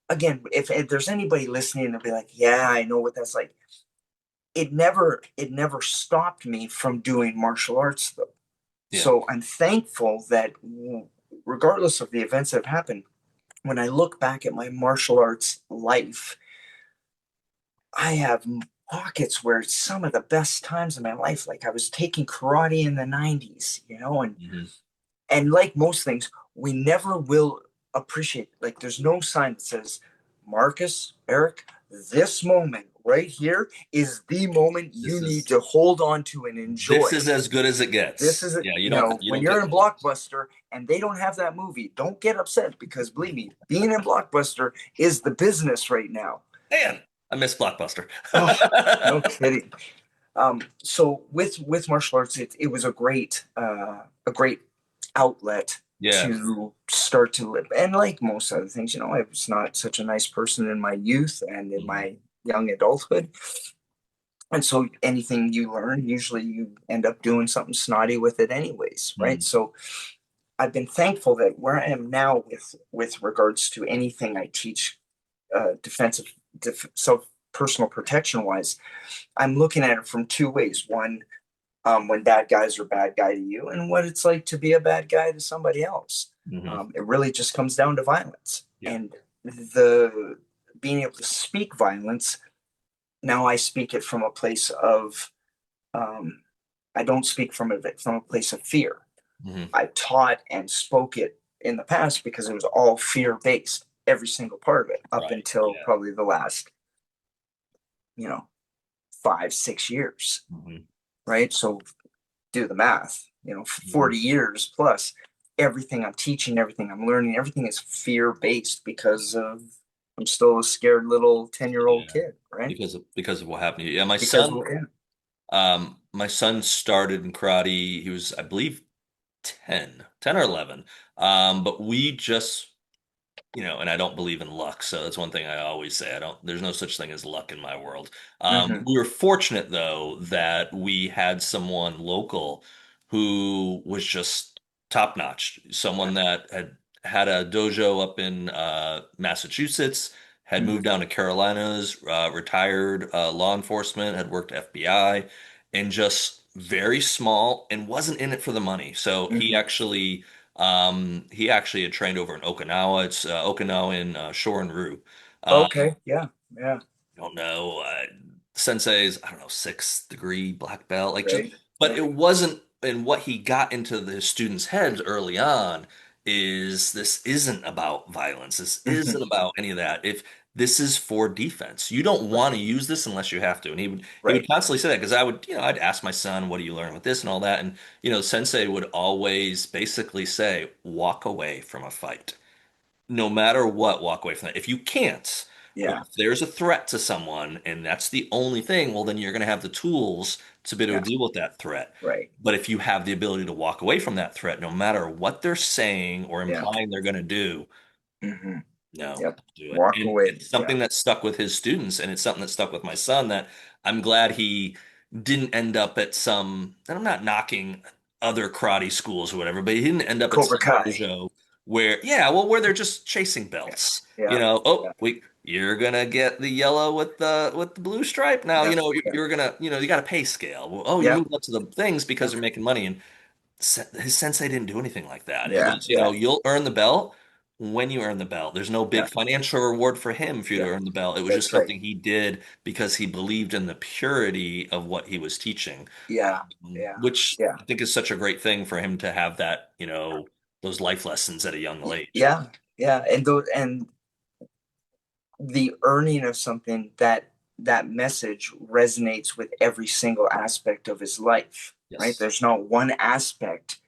again, if there's anybody listening, they'll be like, yeah, I know what that's like. It never stopped me from doing martial arts though. Yeah. So I'm thankful that regardless of the events that have happened, when I look back at my martial arts life, I have pockets where it's some of the best times in my life. Like I was taking karate in the 90s, Hmm. and like most things, we never will appreciate. Like there's no sign that says, Marcus, Eric, this moment right here is the moment This you need is to hold on to and this enjoy. is as good as it This gets. is it. Yeah, you When don't you're get in those. Blockbuster and they don't have that movie, don't get upset, because believe me, being in Blockbuster is the business right now. Man, I miss Blockbuster. Oh, no kidding. So with martial arts, it was a great outlet Yeah. to start to live. And like most other things, I was not such a nice person in my youth and in Hmm. my young adulthood. And so anything you learn, usually you end up doing something snotty with it anyways, right? Hmm. So I've been thankful that where I am now with regards to anything I teach, defensive, self personal protection wise, I'm looking at it from two ways. One, when bad guys are bad guy to you, and what it's like to be a bad guy to somebody else. Hmm. It really just comes down to violence, Yeah. and the being able to speak violence. Now I speak it from a place of, um, I don't speak from a place of fear. Hmm. I taught and spoke it in the past because it was all fear based, every single part of it, up Right. until Yeah. probably the last, you know, 5, 6 years, Hmm. right? So do the math, Hmm. 40 years plus, everything I'm teaching, everything I'm learning, everything is fear based because of I'm still a scared little 10-year-old Yeah. kid, right? Because of what happened to you. Yeah, Because yeah. my son started in karate. He was, I believe, 10 or 11. But we just, and I don't believe in luck. So that's one thing I always say. There's no such thing as luck in my world. Hmm. We were fortunate though that we had someone local who was just top notch. Someone that had a dojo up in Massachusetts, had moved Hmm. down to Carolinas, retired law enforcement, had worked FBI, and just very small and wasn't in it for the money. So he Hmm. actually. He actually had trained over in Okinawa. It's Okinawan Shorin-ryu. Okay. Yeah. Yeah. Don't know, sensei's, I don't know, sixth degree black belt, like just, Right. but Yeah. it wasn't, and what he got into the students' heads early on is this isn't about violence. This isn't Hmm. about any of that. If this is for defense, you don't Right. want to use this unless you have to. And he would Right. constantly say that because I'd ask my son, what do you learn with this and all that? And, sensei would always basically say, walk away from a fight no matter what, walk away from that. If you can't, or Yeah. if there's a threat to someone and that's the only thing, well, then you're going to have the tools to be able Yeah. to deal with that threat. Right. But if you have the ability to walk away from that threat, no matter what they're saying or Yeah. implying they're going to do, Hmm. No, Yep. don't do it. Walk And away. it's Yeah. something that stuck with his students, and it's something that stuck with my son that I'm glad he didn't end up at some, and I'm not knocking other karate schools or whatever, but he didn't end up at Cobra some Kai. dojo where, yeah, well, where they're just chasing Yeah. belts. You Yeah. know, Yeah. oh, you're gonna get the yellow with the blue stripe. Now, Yeah. Yeah. you're gonna, you got a pay scale. Well, oh, you Yeah. move up to the things because Yeah. they're making money. And his sensei didn't do anything like that. It Yeah. was, Yeah. you'll earn the belt when you earn the belt. There's no Yeah. big financial reward for him for you to Yeah. earn the belt. It was just That's right. something he did because he believed in the purity of what he was teaching, Yeah. Yeah. which Yeah. I think is such a great thing for him to have that, those life lessons at a young age. Yeah. Yeah. And the earning of something, that message resonates with every single aspect of his life, right? Yes, There's not one aspect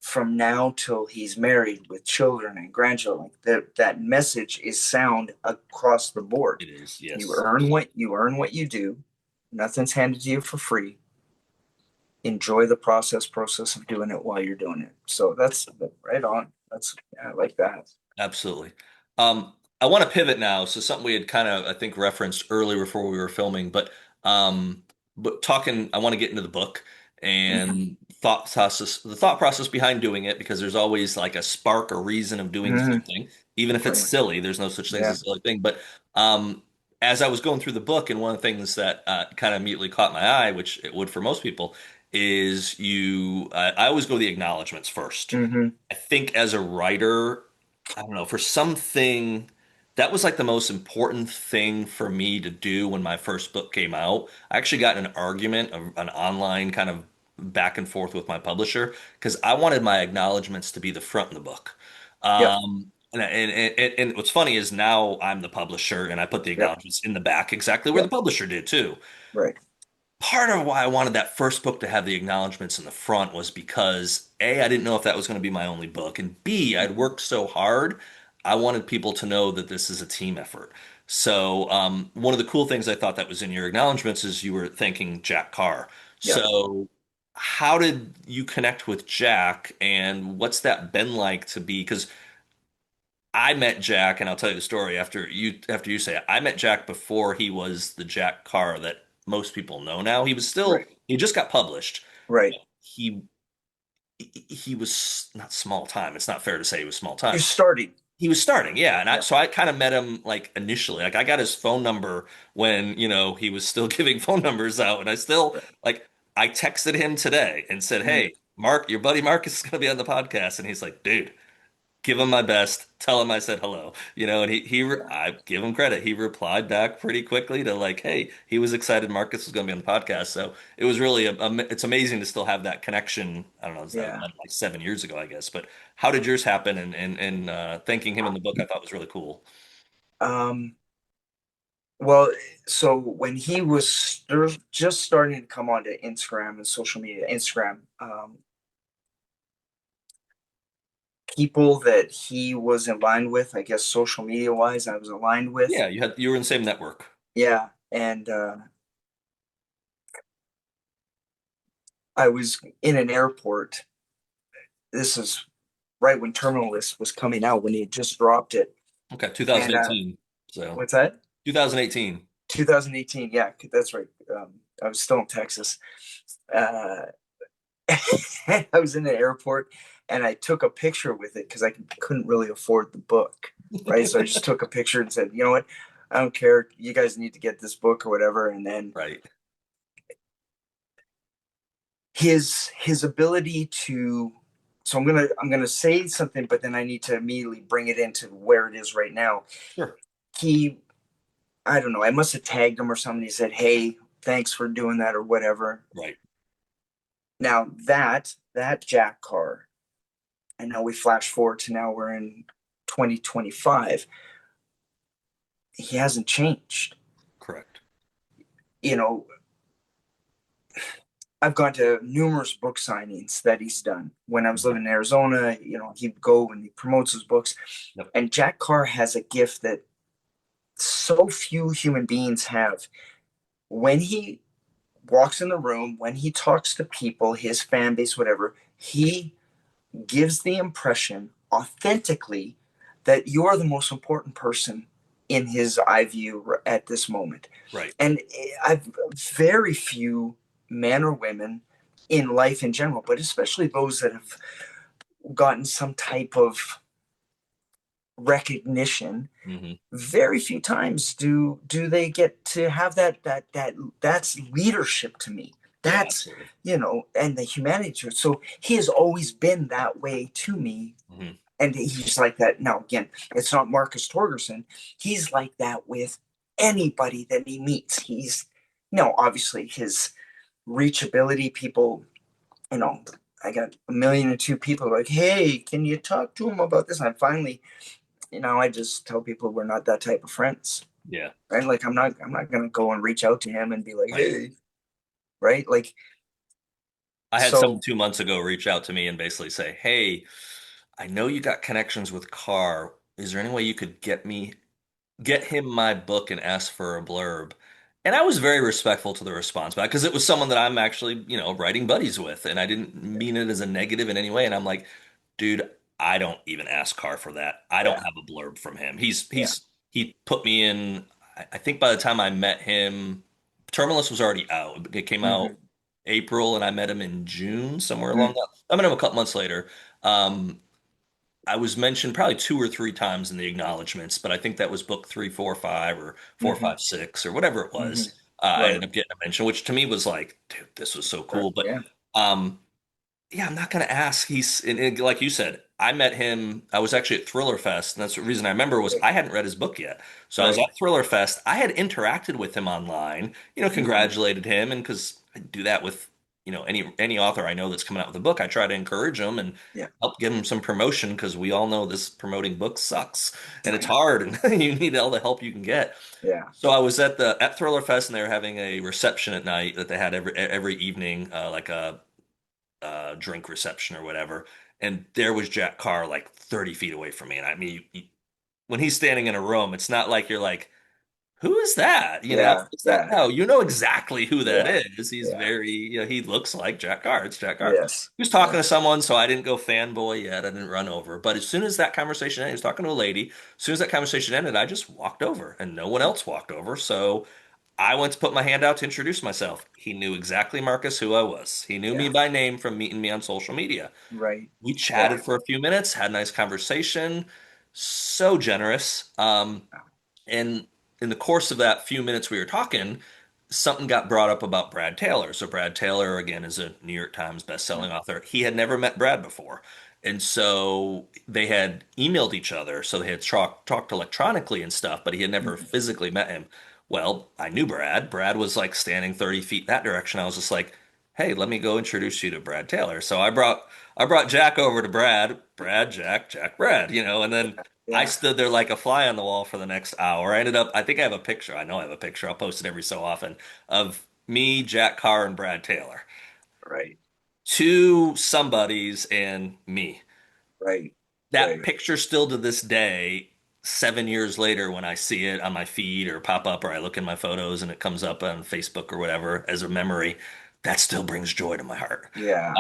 from now till he's married with children and grandchildren. That message is sound across the board. it is. You Yes. earn what you do. Nothing's handed to you for free. Enjoy the process of doing it while you're doing it. So that's right on. That's, yeah, I like that. Absolutely. I want to pivot now. So something we had kind of, I think, referenced earlier before we were filming, but talking, I want to get into the book and the thought process behind doing it, because there's always like a spark or reason of doing Mm-hmm. something, even if it's Right. silly. There's no such thing as Yeah. a silly thing. But as I was going through the book, and one of the things that kind of immediately caught my eye, which it would for most people, is I always go the acknowledgments first. Mm-hmm. I think as a writer, I don't know, for something that was like the most important thing for me to do when my first book came out. I actually got in an argument, an online kind of back and forth with my publisher because I wanted my acknowledgments to be the front in the book. Yep. And what's funny is now I'm the publisher and I put the Yep. acknowledgments in the back exactly where the Yep. publisher did too. Right. Part of why I wanted that first book to have the acknowledgments in the front was because A, I didn't know if that was going to be my only book, and B, I'd Mm-hmm. worked so hard. I wanted people to know that this is a team effort. So, one of the cool things I thought that was in your acknowledgments is you were thanking Jack Carr. Yep. So, how did you connect with Jack, and what's that been like to be? Because I met Jack, and I'll tell you the story after you say it. I met Jack before he was the Jack Carr that most people know now. Right. He just got published. Right. He he was not small time. It's not fair to say he was small You're time. starting. He was starting, yeah, and Yeah. I kind of met him like initially. Like I got his phone number when, he was still giving phone numbers out, and I still Right. like I texted him today and said, Mm-hmm. "Hey, Mark, your buddy Marcus is going to be on the podcast," and he's like, "Dude, give him my best. Tell him I said hello." And Yeah. I give him credit. He replied back pretty quickly to like, hey, he was excited Marcus was going to be on the podcast. So it was really it's amazing to still have that connection. I don't know, that was Yeah. like 7 years ago, I guess. But how did yours happen? And thanking him in the book, I thought was really cool. Um, well, so when he was just starting to come onto Instagram and social media, Instagram, people that he was aligned with, I guess social media wise, I was aligned with. Yeah, you were in the same network. Yeah. And I was in an airport. This is right when Terminal List was coming out, when he had just dropped it. Okay, And 2018. So what's that? 2018. 2018. Yeah, that's right. I was still in Texas. Uh, I was in the airport and I took a picture with it because I couldn't really afford the book, right? So I just took a picture and said, you know what? I don't care. You guys need to get this book or whatever. And then Right. his ability to, so I'm gonna say something, but then I need to immediately bring it into where it is right now. Sure. He, I don't know, I must have tagged him or something. He said, "Hey, thanks for doing that," or whatever. Right. Now that Jack Carr, and now we flash forward to now we're in 2025. He hasn't changed. Correct. You know, I've gone to numerous book signings that he's done. When I was living in Arizona, he'd go and he promotes his books. Yep. And Jack Carr has a gift that so few human beings have. When he walks in the room, when he talks to people, his fan base, whatever, he gives the impression authentically that you're the most important person in his eye view at this moment. Right. And I've very few men or women in life in general, but especially those that have gotten some type of recognition, Hmm. very few times do they get to have that's leadership to me. Yeah, That's, absolutely. and the humanity to it. So he has always been that way to me. Hmm. And he's like that now. Again, it's not Marcus Torgerson. He's like that with anybody that he meets. He's, obviously his reachability, people, you know, I got a million and two people like, hey, can you talk to him about this? And I finally, I just tell people we're not that type of friends. Yeah. Right. Like I'm not gonna go and reach out to him and be like, Right. hey, right? Like, I had someone so 2 months ago reach out to me and basically say, "Hey, I know you got connections with Carr. Is there any way you could get him my book and ask for a blurb?" And I was very respectful to the response back because it was someone that I'm actually, writing buddies with, and I didn't mean it as a negative in any way. And I'm like, dude, I don't even ask Carr for that. I don't yeah, have a blurb from him. yeah. He put me in. I think by the time I met him, Terminus was already out. It came out Mm-hmm. April, and I met him in June, somewhere along Mm-hmm. that. I met him a couple months later. Um, I was mentioned probably 2 or 3 times in the acknowledgments, but I think that was book 345 or four, Mm-hmm. five, six or whatever it Mm-hmm. was. I Right. ended up getting a mention, which to me was like, dude, this was so Right. cool. But Yeah. um, yeah, I'm not gonna ask. And like you said, I met him. I was actually at Thriller Fest, and that's the reason I remember was I hadn't read his book yet. So I was Right. at Thriller Fest. I had interacted with him online, Mm-hmm. congratulated him, and because I do that with any author I know that's coming out with a book, I try to encourage them and Yeah. help give them some promotion because we all know this promoting books sucks and Oh it's yeah. hard, and you need all the help you can get. Yeah. So I was at Thriller Fest, and they were having a reception at night that they had every evening, like a drink reception or whatever. And there was Jack Carr like 30 feet away from me. And I mean, when he's standing in a room, it's not like you're like, who is that? Yeah. It's not, Yeah. no, you know exactly who that Yeah. is. He's Yeah. very, he looks like Jack Carr. It's Jack Carr. Yes. He was talking Yeah. to someone, so I didn't go fanboy yet. I didn't run over. But as soon as that conversation ended, he was talking to a lady. As soon as that conversation ended, I just walked over and no one else walked over. So I went to put my hand out to introduce myself. He knew exactly, Marcus, who I was. He knew me Yeah. by name from meeting me on social media. Right. We Yeah. chatted for a few minutes, had a nice conversation. So generous. And in the course of that few minutes we were talking, something got brought up about Brad Taylor. So Brad Taylor, again, is a New York Times Yeah. best-selling author. He had never met Brad before. And so they had emailed each other. So they had talked electronically and stuff, but he had never Mm-hmm. physically met him. Well, I knew Brad. Brad was like standing 30 feet that direction. I was just like, hey, let me go introduce you to Brad Taylor. So I brought Jack over to Brad, Brad, Jack, Jack, Brad, and then I Yeah. stood there like a fly on the wall for the next hour. I think I have a picture. I know I have a picture. I'll post it every so often of me, Jack Carr, and Brad Taylor. Right. Two somebodies and me. Right. That Right. picture still to this day, 7 years later, when I see it on my feed or pop up or I look in my photos and it comes up on Facebook or whatever as a memory, that still brings joy to my heart. Yeah.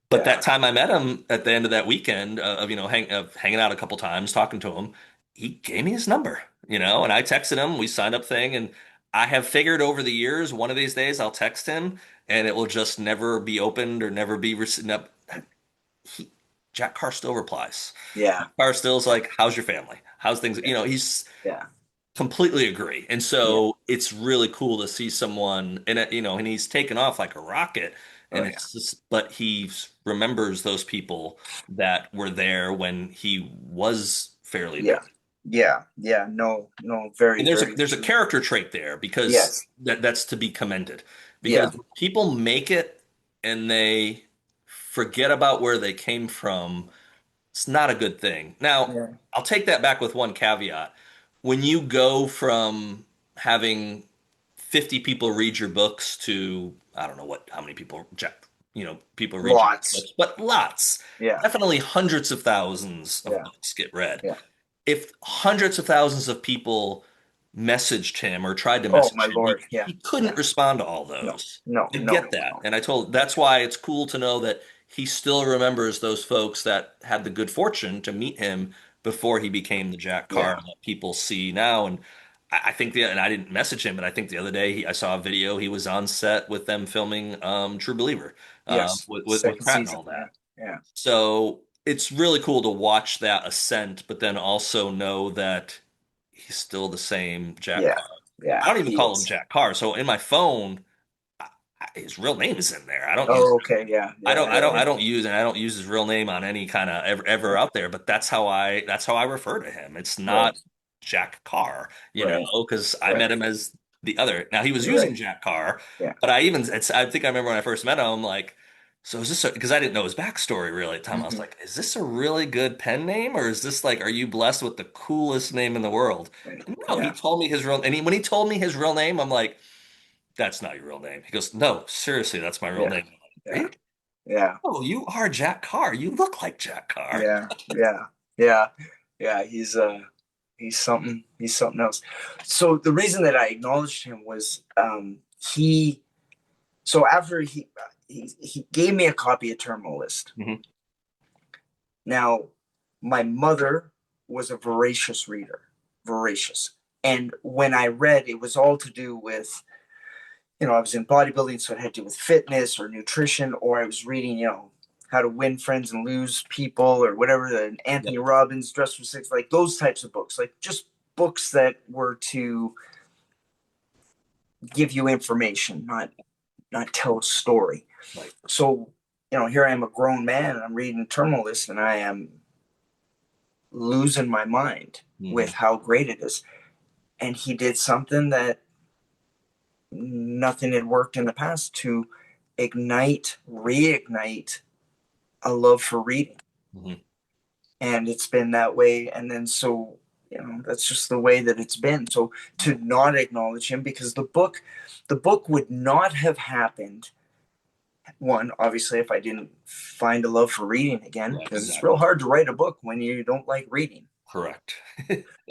But that Yeah. time I met him at the end of that weekend of hanging out a couple times, talking to him, he gave me his number, and I texted him. We signed up thing, and I have figured over the years, one of these days I'll text him, and it will just never be opened or never be received. He, Jack Carr still replies. Yeah. Carr still's like, "How's your family? How's things?" He's Yeah. completely agree. And Yeah. so it's really cool to see someone and and he's taken off like a rocket. Oh And yeah. it's just, but he remembers those people that were there when he was fairly new. Yeah. Yeah. Yeah. No, no, And very, there's a very there's a true. character trait there because Yes. that's to be commended. Yeah. Because people make it and they forget about where they came from, it's not a good thing. Now, Yeah. I'll take that back with one caveat. When you go from having 50 people read your books to, I don't know how many people, people read your Lots. books, but lots, Yeah. definitely hundreds of thousands of Yeah. books get read. Yeah. If hundreds of thousands of people messaged him or tried to Oh my message him, Lord. Yeah. he couldn't Yeah. respond to all No. those. No. I No. get that. No. And that's why it's cool to know that he still remembers those folks that had the good fortune to meet him before he became the Jack Carr Yeah. that people see now. And I think and I didn't message him, but I think the other day I saw a video. He was on set with them filming True Believer Yes. with Second Pratt and season. all Yeah. that. Yeah. So it's really cool to watch that ascent, but then also know that he's still the same Jack Yeah. Carr. I Yeah. don't even He call him is. Jack Carr. So in my phone, his real name is in there. I don't use Oh, okay. Yeah. Yeah. Yeah. I Yeah. don't use and I don't use his real name on any kind of ever out there, but that's how I refer to him. It's not Right. Jack Carr, Right. because I met Right. him as the other. Now he was using Right. Jack Carr, Yeah. but I think I remember when I first met him, I'm like, so is this because I didn't know his backstory really at the time. I was Hmm. like, is this a really good pen name or is this like, are you blessed with the coolest name in the world? Right. And no, he Yeah. told me his real, and when he told me his real name, I'm like, that's not your real name. He goes, no, seriously, that's my real Yeah. name. I'm like, Yeah. really? Yeah. Oh, you are Jack Carr. You look like Jack Carr. Yeah. Yeah. Yeah. Yeah. He's something else. So the reason that I acknowledged him was he so after he gave me a copy of Terminal List. Hmm. Now, my mother was a voracious reader, voracious. And when I read, it was all to do with, I was in bodybuilding, so it had to do with fitness or nutrition, or I was reading, how to win friends and lose people, or whatever, the Yep. Anthony Robbins, Dress for Six, like those types of books, like just books that were to give you information, not tell a story. Right. So, here I am, a grown man, and I'm reading Terminal List, and I am losing my mind with Hmm. how great it is. And he did something that nothing had worked in the past to reignite a love for reading. Hmm. And it's been that way. And then so, that's just the way that it's been. So to not acknowledge him, because the book would not have happened. One, obviously, if I didn't find a love for reading again, Yeah, because it's real exactly. hard to write a book when you don't like reading. Correct.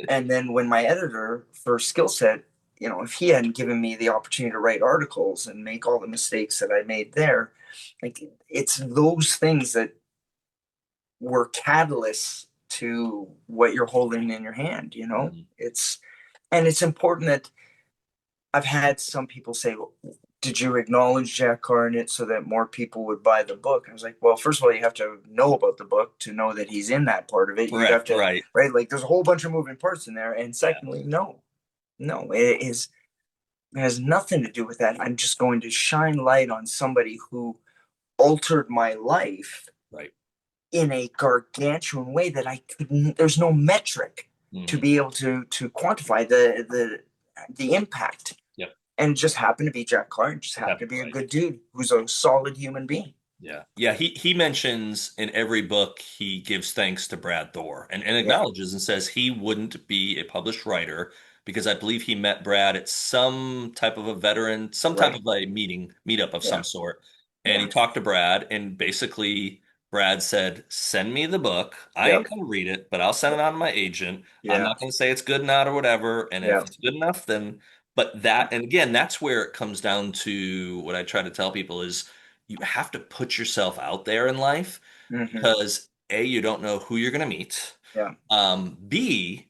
And then when my editor for skill set, if he hadn't given me the opportunity to write articles and make all the mistakes that I made there, like it's those things that were catalysts to what you're holding in your hand. Mhm. It's important that I've had some people say, well, did you acknowledge Jack Carr in it so that more people would buy the book? I was like, well, first of all, you have to know about the book to know that he's in that part of it. You'd have Correct. to, Right. right? Like there's a whole bunch of moving parts in there. And Yeah. secondly, no, no, it has nothing to do with that. I'm just going to shine light on somebody who altered my life Right. in a gargantuan way that I couldn't, there's no metric to Hmm. be able to quantify the impact. Yep. And it just happened to be Jack Clark, just happened to Happened be a right. good dude who's a solid human being. Yeah. Yeah. He mentions in every book he gives thanks to Brad Thor and Yeah. acknowledges and says he wouldn't be a published writer because I believe he met Brad at some type of a veteran, some type Right. of a meetup of Yeah. some sort. And he Yeah. talked to Brad, and basically Brad said, send me the book. I Yep. ain't gonna read it, but I'll send it on to my agent. I'm Yeah. not gonna say it's good or not or whatever. And if Yeah. it's good enough, then but and again, that's where it comes down to what I try to tell people is you have to put yourself out there in life Hmm. because A, you don't know who you're going to meet. Yeah. B,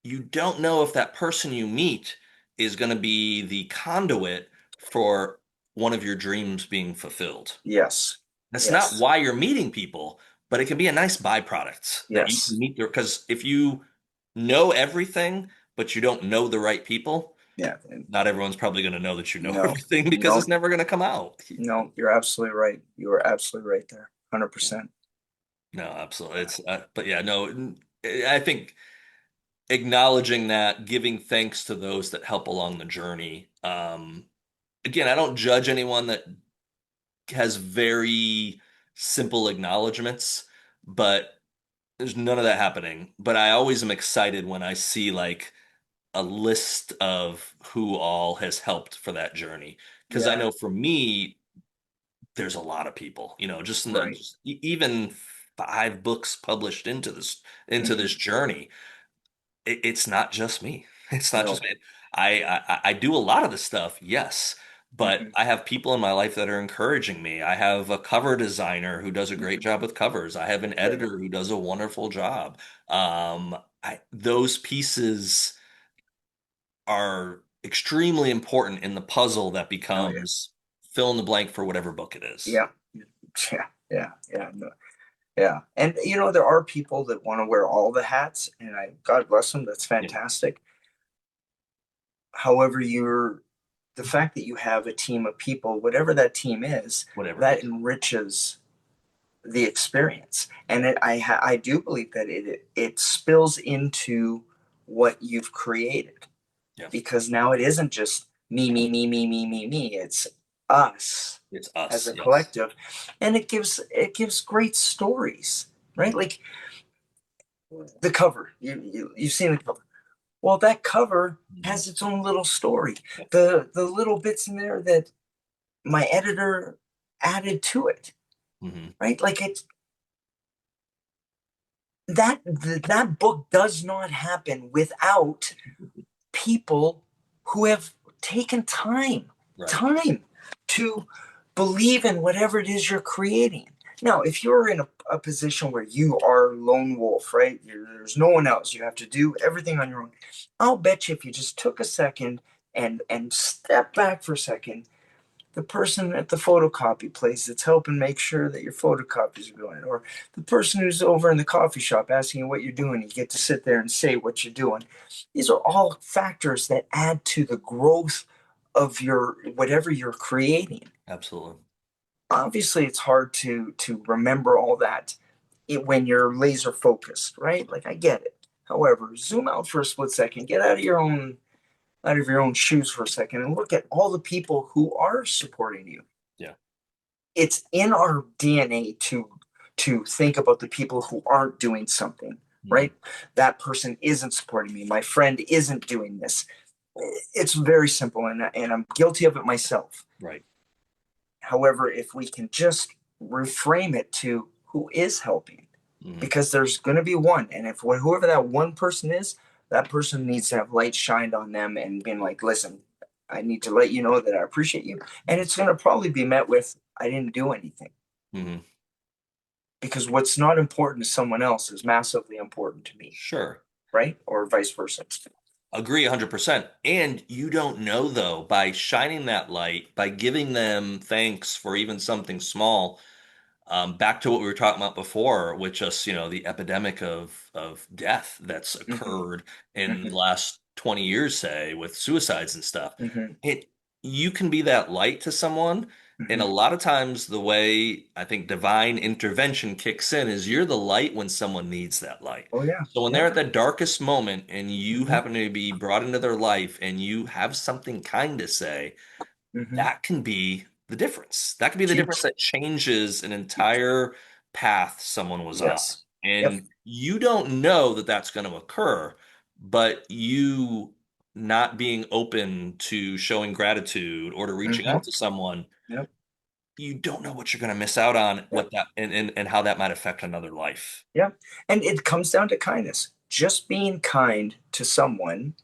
you don't know if that person you meet is going to be the conduit for one of your dreams being fulfilled. Yes. That's not Yes. why you're meeting people, but it can be a nice byproduct that you can Yes. meet there. Because if you know everything, but you don't know the right people, Yeah. And not everyone's probably going to know that you know no. everything because it's No. never going to come out. No. You're absolutely right. You are absolutely right there. 100%. No, absolutely. But yeah, no, I think acknowledging that, giving thanks to those that help along the journey. Again, I don't judge anyone that has very simple acknowledgments, but there's none of that happening. But I always am excited when I see like a list of who all has helped for that journey. Because I Yeah. know for me, there's a lot of people, Right. just even 5 books published into Hmm. this journey. It's not just me. It's not just No. me. I do a lot of the stuff, yes, but I have people in my life that are encouraging me. I have a cover designer who does a great Mhm. job with covers. I have an Right. editor who does a wonderful job. Those pieces are extremely important in the puzzle that Oh yeah. becomes fill in the blank for whatever book it is. Yeah. Yeah. Yeah. Yeah. No. Yeah. And there are people that want to wear all the hats, and God bless them. That's Yeah, fantastic. However, the fact that you have a team of people, whatever that team is, whatever it that is. enriches the experience. And I do believe that it spills into what you've created, Yeah, because now it isn't just me, me, me, me, me, me, me. It's us it's as us. a Yes. collective, and it gives great stories, right? Mhm. Like the cover. You've seen the cover. Well, that cover Mhm. has its own little story. Yeah. The little bits in there that my editor added to it, Hmm. right? Like that book does not happen without people who have taken Right. time to believe in whatever it is you're creating. Now, if you're in a position where you are lone wolf, right? There's no one else. You have to do everything on your own. I'll bet you if you just took a second and step back for a second, the person at the photocopy place that's helping make sure that your photocopies are going, or the person who's over in the coffee shop asking you what you're doing, you get to sit there and say what you're doing. These are all factors that add to the growth of your whatever you're creating. Absolutely. Obviously, it's hard to remember all that when you're laser focused, right? Like I get it. However, zoom out for a split second, get out of your own shoes for a second, and look at all the people who are supporting you. Yeah. It's in our DNA to think about the people who aren't doing something, Mhm. right? That person isn't supporting me. My friend isn't doing this. It's very simple, and I'm guilty of it myself. Right. However, if we can just reframe it to who is helping, Hmm. because there's going to be one, and if whoever that one person is, that person needs to have light shined on them and being like, listen, I need to let you know that I appreciate you. And it's going to probably be met with, I didn't do anything, Hmm. because what's not important to someone else is massively important to me, Sure. right? Or vice versa. Agree 100%. And you don't know, though, by shining that light, by giving them thanks for even something small, back to what we were talking about before, with just, the epidemic of death that's Mm-hmm, occurred in the mm-hmm, last 20 years, say, with suicides and stuff. mm-hmm, It You can be that light to someone. And a mm-hmm. lot of times the way I think divine intervention kicks in is you're the light when someone needs that light. Oh yeah, So when they're yep. at the darkest moment and you Mm-hmm, happen to be brought into their life and you have something kind to say, mm-hmm. that can be the difference. That can be the difference Huge, that changes an huge. entire path someone was on. Yes. Yep. And you don't know that that's going to occur, but you not being open to showing gratitude or to reaching Mm-hmm. out to someone, Yep. you don't know what you're going to miss out on, Yep. what that and how that might affect another life. Yep. And it comes down to kindness. Just being kind to someone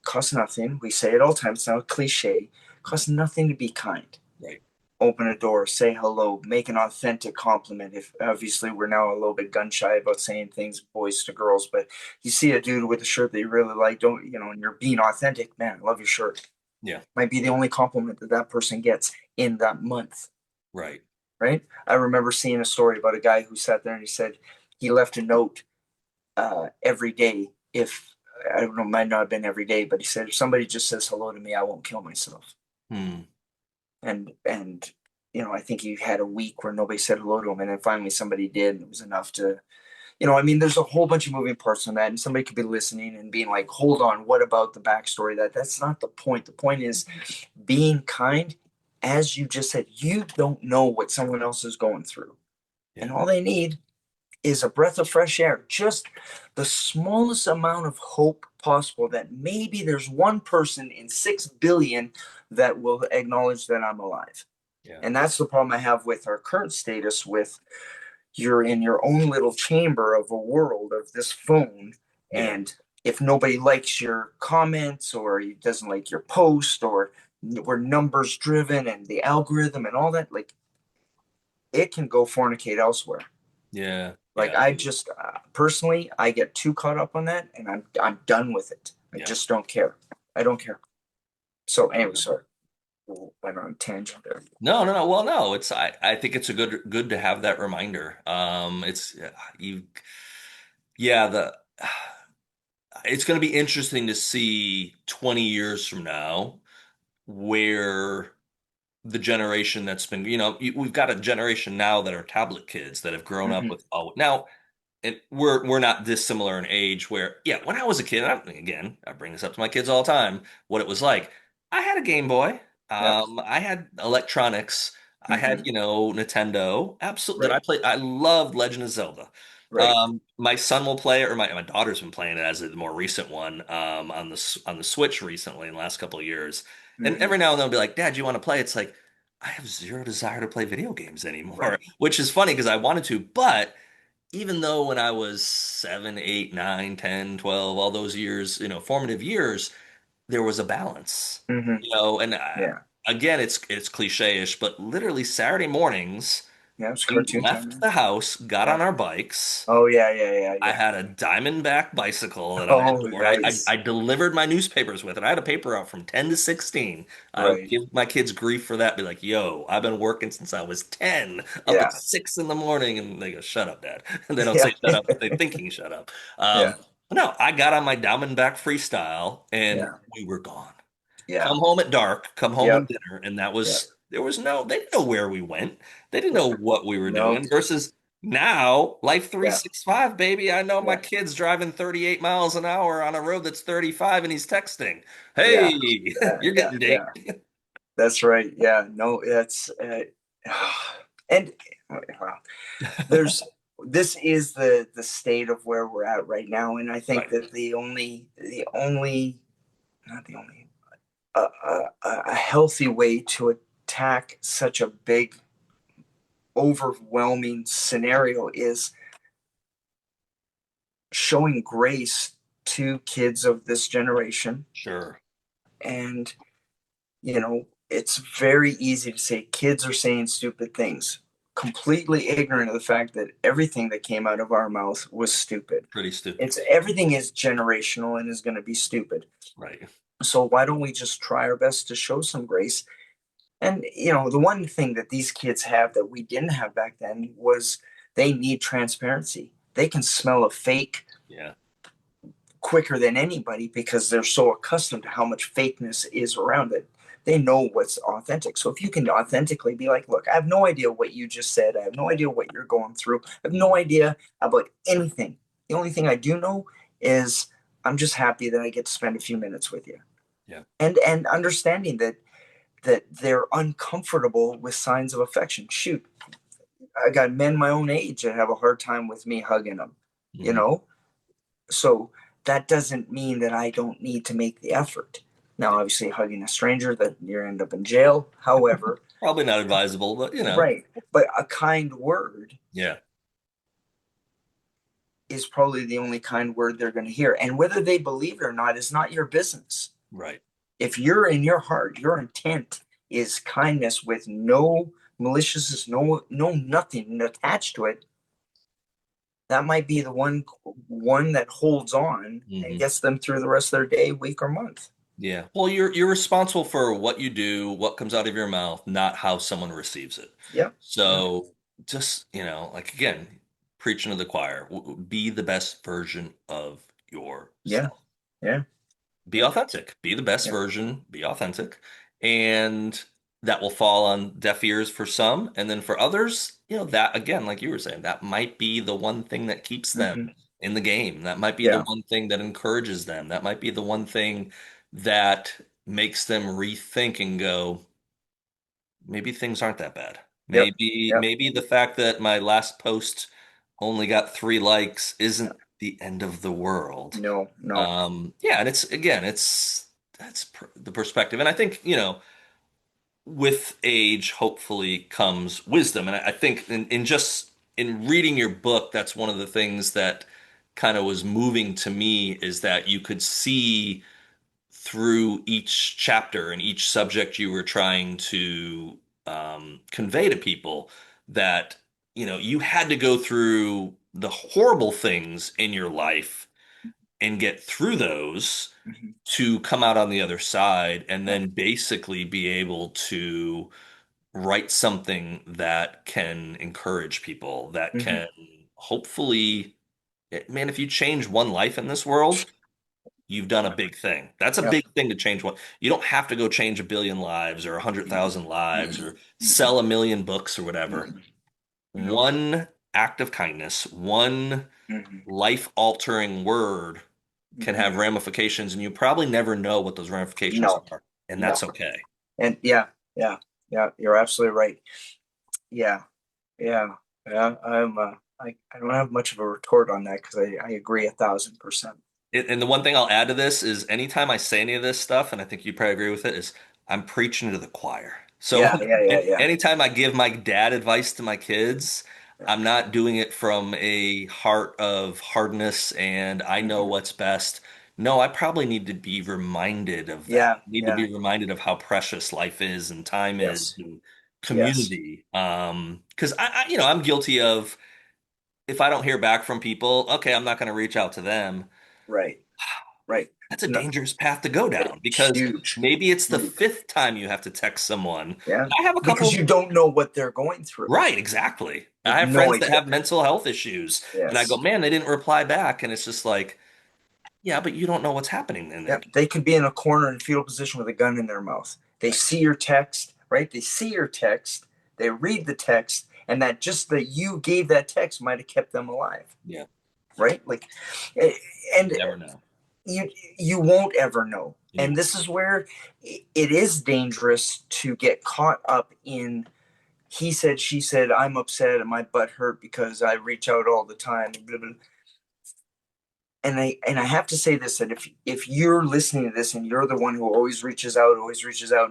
costs nothing. We say it all the time. It's not a cliche. Costs nothing to be kind. Right. Open a door, say hello, make an authentic compliment. If obviously we're now a little bit gun shy about saying things boys to girls, but you see a dude with a shirt that you really like, don't and you're being authentic, man, I love your shirt. Yeah. Might be the only compliment that that person gets in that month, Right. right? I remember seeing a story about a guy who sat there and he said he left a note every day. If I don't know, might not have been every day, but he said if somebody just says hello to me, I won't kill myself. Hmm. And I think he had a week where nobody said hello to him, and then finally somebody did, and it was enough to. I mean, there's a whole bunch of moving parts on that, and somebody could be listening and being like, "Hold on, what about the backstory?" That's not the point. The point is being kind. As you just said, you don't know what someone else is going through, and Yeah. all they need is a breath of fresh air, just the smallest amount of hope possible that maybe there's one person in 6 billion that will acknowledge that I'm alive. Yeah. And that's the problem I have with our current status with you're in your own little chamber of a world of this phone. Yeah. And if nobody likes your comments or doesn't like your post or we're numbers driven and the algorithm and all that, like it can go fornicate elsewhere. Yeah, Like yeah, I just personally, I get too caught up on that, and I'm done with it. I yeah. just don't care. I don't care. So anyway, sorry, went on a tangent there. No, no, no. Well, no, I think it's a good to have that reminder. It's you yeah, it's going to be interesting to see 20 years from now where the generation that's been, we've got a generation now that are tablet kids that have grown up Hmm. with now and we're not dissimilar in age where when I was a kid again I bring this up to my kids all the time what it was like. I had a Game Boy. Yep. I had electronics. I had Hmm. Nintendo. Absolutely. Did I Right. play? I loved Legend of Zelda. Right. My son will play it, or my daughter's been playing it as a more recent one on the Switch recently in the last couple of years. And Hmm. every now and then I'll be like, Dad, you want to play? It's like I have zero desire to play video games anymore, Right. which is funny because I wanted to, but even though when I was 7, 8, 9, 10, 12, all those years, formative years, there was a balance, Hmm. and Yeah. again, it's cliche-ish, but literally Saturday mornings, Yeah. It's we cartoon time, left man. the house, got Yeah. on our bikes. Oh yeah. Yeah. Yeah. I Yeah. had a Diamondback bicycle that I Oh, adored. I nice. delivered my newspapers with it. I had a paper out from 10 to 16. I would Right. give my kids grief for that, be like, yo, I've been working since I was 10, up at Yeah. 6 in the morning. And they go, shut up, Dad. And they don't Yeah. say shut up, they thinking shut up. Yeah. But no, I got on my Diamondback freestyle and Yeah. we were gone. Yeah. Come home at dark, come home with Yep. dinner, and Yep. there was no, they didn't know where we went. They didn't Yeah. know what we were No. doing versus now, Life Yeah. 365, baby. I know my Yeah. kid's driving 38 miles an hour on a road that's 35 and he's texting. Yeah. Hey, Yeah. you're Yeah. getting Yeah. date. That's right. Yeah. No, that's and wow. There's this is the state of where we're at right now, and I think Right. that the only not the only a healthy way to attack such a big overwhelming scenario is showing grace to kids of this generation. Sure. And it's very easy to say kids are saying stupid things, completely ignorant of the fact that everything that came out of our mouth was stupid. Pretty stupid. It's everything is generational and is going to be stupid. Right. So why don't we just try our best to show some grace? And the one thing that these kids have that we didn't have back then was they need transparency. They can smell a fake Yeah. quicker than anybody because they're so accustomed to how much fakeness is around it. They know what's authentic. So if you can authentically be like, look, I have no idea what you just said. I have no idea what you're going through. I have no Mhm. idea about anything. The only thing I do know is I'm just happy that I get to spend a few minutes with you. Yeah. And understanding that they're uncomfortable with signs of affection. Shoot, I got men my own age that have a hard time with me hugging them, you Hmm. know? So that doesn't mean that I don't need to make the effort. Now, Yeah. obviously, hugging a stranger that you end up in jail. However, Probably not advisable, but right. But a kind word yeah. is probably the only kind word they're going to hear. And whether they believe it or not is not your business. Right. If you're in your heart, your intent is kindness with no maliciousness, no nothing attached to it, that might be the one that holds on and Hmm. gets them through the rest of their day, week, or month. Yeah. Well, you're responsible for what you do, what comes out of your mouth, not how someone receives it. Yep. Yep. So just, like again, preaching to the choir, be the best version of Yeah. yourself. Yeah. Be authentic. Be the best Yeah. version, be authentic. And that will fall on deaf ears for some. And then for others, that again, like you were saying, that might be the one thing that keeps them Hmm. in the game. That might be the Yeah. one thing that encourages them. That might be the one thing that makes them rethink and go, maybe things aren't that bad. Yep. Yep. Maybe the fact that my last post only got 3 likes Yeah. isn't the end of the world. No. No. Yeah, and it's again, that's the perspective, and I think with age, hopefully comes wisdom, and I think in just in reading your book, that's one of the things that kind of was moving to me is that you could see through each chapter and each subject you were trying to convey to people that, you had to go through the horrible things in your life and get through those Mhm. to come out on the other side and Yeah. then basically be able to write something that can encourage people, that Mhm. can hopefully, man, if you change one life in this world, you've done a Yeah. big thing. That's a Yep. big thing to change one. You don't have to go change a billion lives or 100,000 lives Mm-mm. or Mm-mm. sell a million books or whatever. Mm-mm. No. One act of kindness, one Mhm. life-altering word can Mhm. have ramifications, and you probably never know what those ramifications No. are, and No. that's okay. And yeah, yeah, yeah, you're absolutely right. Yeah, yeah, yeah. I don't have much of a retort on that because I agree 1,000%. And the one thing I'll add to this is anytime I say any of this stuff, and I think you probably agree with it, is I'm preaching to the choir. So Yeah, yeah, yeah, yeah, anytime I give my dad advice to my kids, yeah. I'm not doing it from a heart of hardness and I know Mhm. what's best. No, I probably need to be reminded of that. Yeah, I need to yeah. be reminded of how precious life is and time is Yes, and yes. community. Because I'm guilty of if I don't hear back from people, okay, I'm not going to reach out to them. Right, right. That's a No, dangerous path to go down because huge, maybe it's the huge. fifth time you have to text someone. Yeah, I have a because you couple, don't know what they're going through. right, exactly. You I have have no friends that idea. have mental health issues, and I go, Yes. man, they didn't reply back. And it's just like, yeah, but you don't know what's happening in there. Yep. They could be in a corner in fetal position with a gun in their mouth. They Right. see your text, right? They see your text, they read the text, and that just that you gave that text might have kept them alive, Yeah. right? Like, eh, and You never know. you you won't ever know. And you And won't. this is where it is dangerous to get caught up in he said, she said, I'm upset and my butt hurt because I reach out all the time. Blah, blah. And I have to say this that if you're listening to this and you're the one who always reaches out,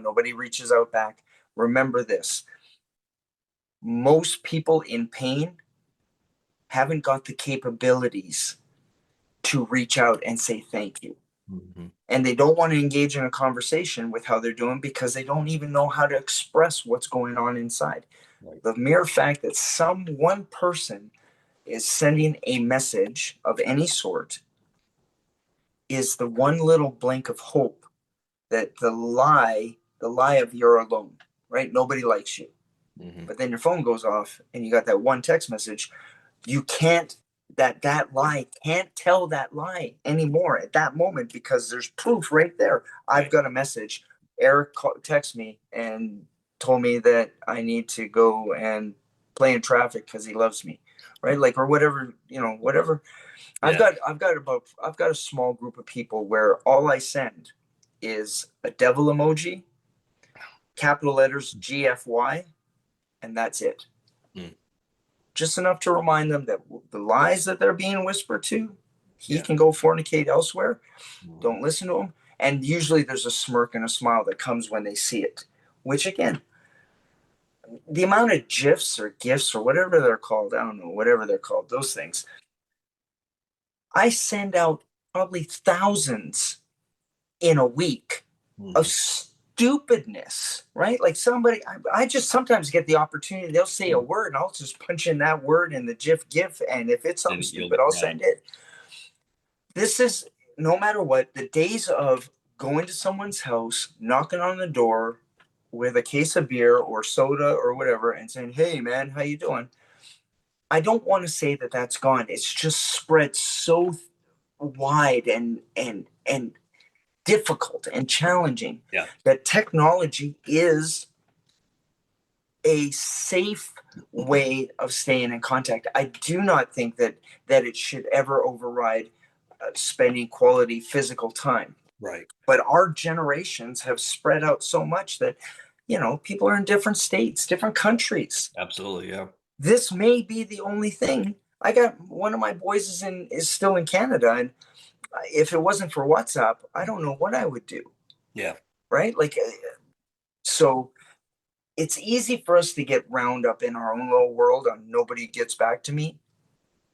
nobody reaches out back, remember this. Most people in pain haven't got the capabilities to reach out and say thank you. Mhm. And they don't want to engage in a conversation with how they're doing because they don't even know how to express what's going on inside. Right. The mere fact that some one person is sending a message of any sort is the one little blink of hope that the lie of you're alone, right? Nobody likes you. Hmm. But then your phone goes off and you got that one text message. You can't that lie can't tell that lie anymore at that moment because there's proof right there. I've Right. got a message. Eric texted me and told me that I need to go and play in traffic because he loves me, right? Like or whatever, whatever. Yeah. I've got a small group of people where all I send is a devil emoji, capital letters GFY, and that's it. Mm. Just enough to remind them that the lies that they're being whispered to, he Yeah. can go fornicate elsewhere. Mhm. Don't listen to him. And usually there's a smirk and a smile that comes when they see it, which again, the amount of GIFs or GIFs or whatever they're called, I don't know, whatever they're called, those things, I send out probably thousands in a week of Mhm. stupidness, right? Like I just sometimes get the opportunity, they'll say a word and I'll just punch in that word in the GIF. And if it's something And you'll stupid, get I'll right. send it. This is no matter what, the days of going to someone's house, knocking on the door with a case of beer or soda or whatever and saying, hey man, how you doing? I don't want to say that that's gone. It's just spread so wide and difficult and challenging Yeah. that technology is a safe way of staying in contact. I do not think that it should ever override spending quality physical time. Right. But our generations have spread out so much that people are in different states, different countries. Absolutely. Yeah. This may be the only thing. I got one of my boys is still in Canada, and if it wasn't for WhatsApp, I don't know what I would do. Yeah. Right? Like so it's easy for us to get round up in our own little world on nobody gets back to me.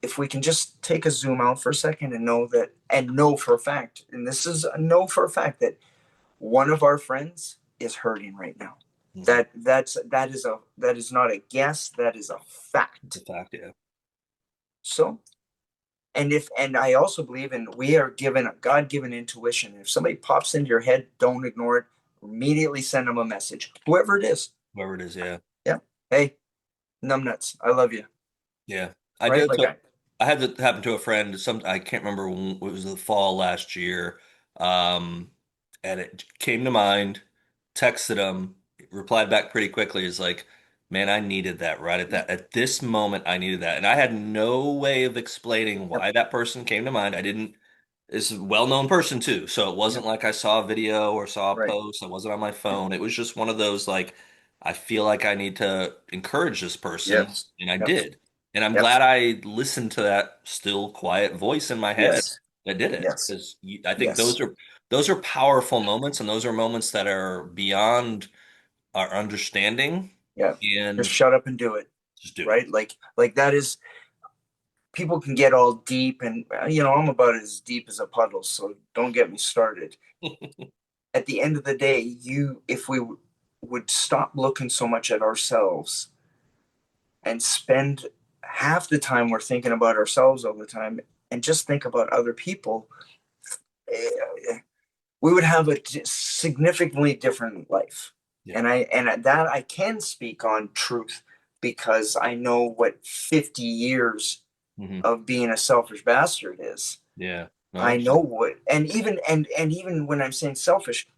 if we can just take a zoom out for a second and know that, and know for a fact, and this is a know for a fact, that one of our friends is hurting right now. Hmm. That is not a guess, that is a It's a fact. fact, yeah. So, and I also believe in, we are given a God-given intuition. If somebody pops into your head, don't ignore it. Immediately send them a message, whoever it is. Whoever it is, yeah. Yeah. Hey, numbnuts, I love you. Yeah. I Right? did. Like I, I had that happen to a friend. I can't remember when it was the fall last year. Um, and it came to mind, texted him, replied back pretty quickly. Is like, man, I needed that right at this moment. I needed that, and I had no way of explaining yep, why that person came to mind. I didn't. It's a well-known person too, so it wasn't yep, like I saw a video or saw a right. post. I wasn't on my phone. It was just one of those like, I feel like I need to encourage this person, Yes. and I Yep. did. And I'm Yep. glad I listened to that still quiet voice in my head Yes. that did it. Yes. Because I think Yes. those are powerful moments, and those are moments that are beyond our understanding. Yeah. Just And shut up and do it. just do Right? Like that is, people can get all deep, and I'm about as deep as a puddle, so don't get me started. it. At the end of the day, if we would stop looking so much at ourselves and spend half the time we're thinking about ourselves all the time, and just think about other people, eh, we would have a significantly different life. Yeah. And that I can speak on truth, because I know what 50 years Hmm. of being a selfish bastard is. Yeah. No, I I know understand. what, and even when I'm saying selfish,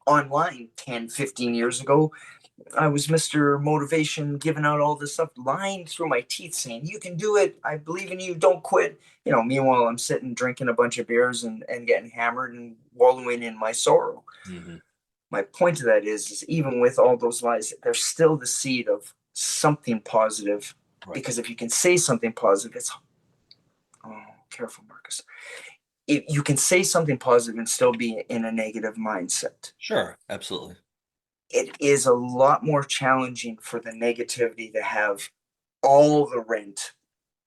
online 10, 15 years ago, I was Mr. Motivation, giving out all this stuff, lying through my teeth, saying, "You can do it. I believe in you. Don't quit." Meanwhile, I'm sitting drinking a bunch of beers and getting hammered and wallowing in my sorrow. Hmm. My point to that is even with all those lies, there's still the seed of something positive. Right. Because if you can say something positive, it's, oh, careful, Marcus. If you can say something positive and still be in a negative mindset. Sure. Absolutely. It is a lot more challenging for the negativity to have all the rent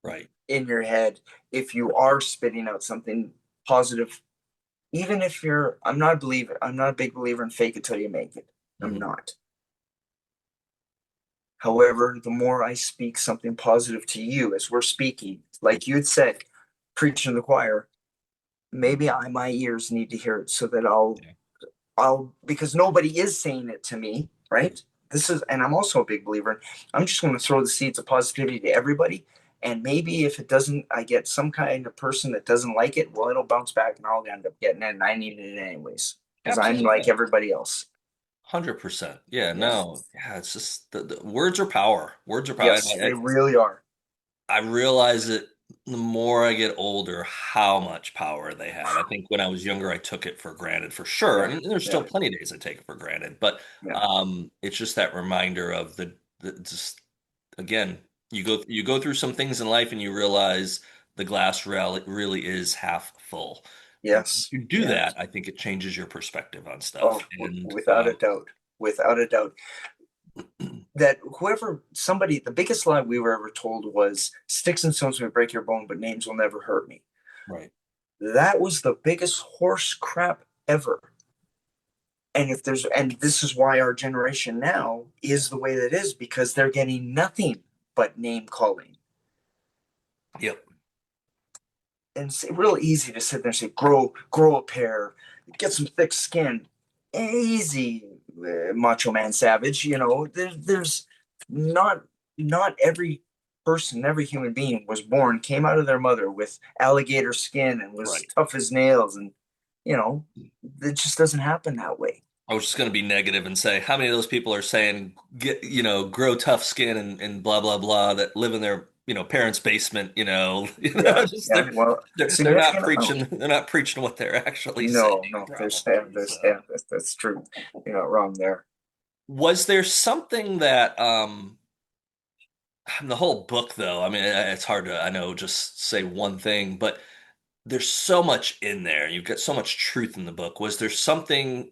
Right. in your head if you are spitting out something positive. Even if you're, I'm not a big believer in fake it till you make it. I'm Hmm. not. However, the more I speak something positive to you as we're speaking, Yeah. like you had said, preaching to the choir, maybe my ears need to hear it, so that Yeah. because nobody is saying it to me, Yeah. right? And I'm also a big believer in, I'm just going to throw the seeds of positivity to everybody. And maybe if it doesn't, I get some kind of person that doesn't like it, well, it'll bounce back and I'll end up getting it. And I needed it anyways, because I'm Absolutely. like Yeah. everybody else. 100%. Yeah. Yeah. No. Yeah. It's just the words are power. Words are power. Yes, they really are. I realize it the more I get older how much power they have. I think when I was younger, I took it for granted for sure, Yeah. and there's still Yeah. plenty of days I take it for granted. But Yeah. it's just that reminder of the just again, you go through some things in life and you realize the glass really is half full. And if Yes. you do Yeah. that, I think it changes your perspective on stuff. Oh, And without a doubt. Without a doubt. That the biggest lie we were ever told was, "Sticks and stones may break your bone, but names will never hurt me." right. That was the biggest horse crap ever. And this is why our generation now is the way that it is, because they're getting nothing but name calling. Yep. And it's real easy to sit there and say, grow a pair, get some thick skin. Easy, Macho Man Savage. There's not not every person, every human being came out of their mother with alligator skin and was Right. tough as nails, and you know, it just doesn't happen that way. I was just going to be negative and say, how many of those people are saying, grow tough skin and blah blah blah that live in their, parents' basement, Yeah, just yeah. Well, they're not significant preaching, amount. they're not preaching what they're actually saying, No, no, probably. So, that's true. You're not wrong there. was there something that the whole book though? I mean, it's hard to I know just say one thing, but there's so much in there. You've got so much truth in the book. Was there something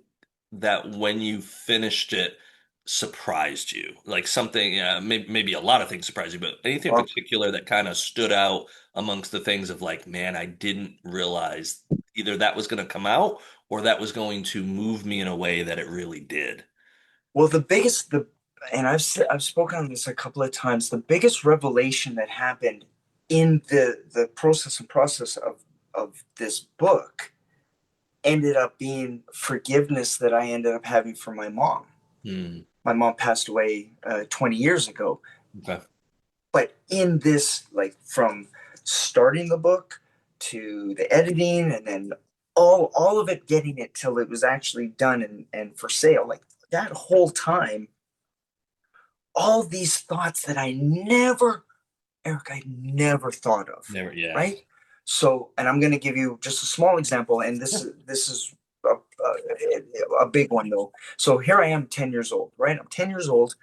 that when you finished it? surprised you? Like something, maybe a lot of things surprised you, but anything in Well, particular that kind of stood out amongst the things of like, man, I didn't realize either that was going to come out or that was going to move me in a way that it really did. well, and I've spoken on this a couple of times. The biggest revelation that happened in the process of this book ended up being forgiveness that I ended up having for my mom. Hmm. My mom passed away 20 years ago, Okay. but in this, like from starting the book to the editing and then all of it, getting it till it was actually done and for sale, like that whole time, all these thoughts that I never thought of, Never. Yeah. right? So, and I'm going to give you just a small example, and Yeah. this is a big one though. So here I am, 10 years old, right? I'm 10 years old,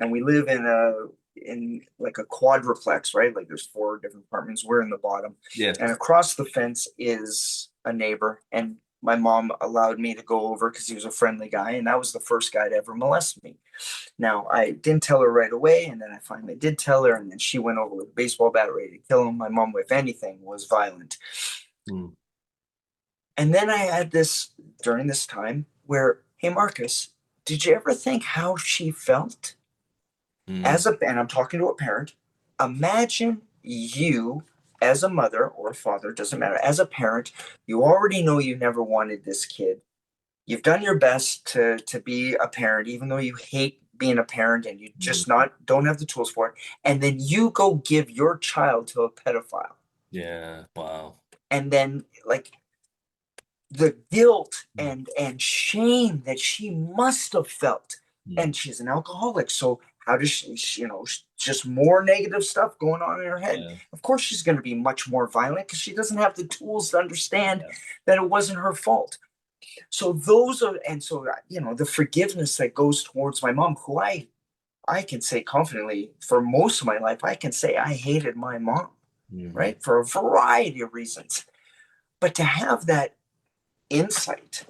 and we live in like a quadruplex, right? Like there's four different apartments. We're in the bottom, Yeah. and across the fence is a neighbor, and my mom allowed me to go over because he was a friendly guy, and that was the first guy to ever molest me. Now, I didn't tell her right away, and then I finally did tell her, and then she went over with a baseball bat ready to kill him. My mom, if anything, was violent. Hmm. And then I had this during this time where, hey, Marcus, did you ever think how she felt Hmm. and I'm talking to a parent, imagine you as a mother or a father, doesn't matter, as a parent, you already know you never wanted this kid. You've done your best to be a parent, even though you hate being a parent and you just Hmm. not don't have the tools for it. And then you go give your child to a pedophile. Yeah. Wow. And then like the guilt and shame that she must have felt. Hmm. And she's an alcoholic. So how does just more negative stuff going on in her head? Yeah. Of course she's going to be much more violent because she doesn't have the tools to understand Yeah. that it wasn't her fault. So those are, and so the forgiveness that goes towards my mom, who I can say confidently for most of my life, I can say I hated my mom, Hmm. right, for a variety of reasons. But to have that insight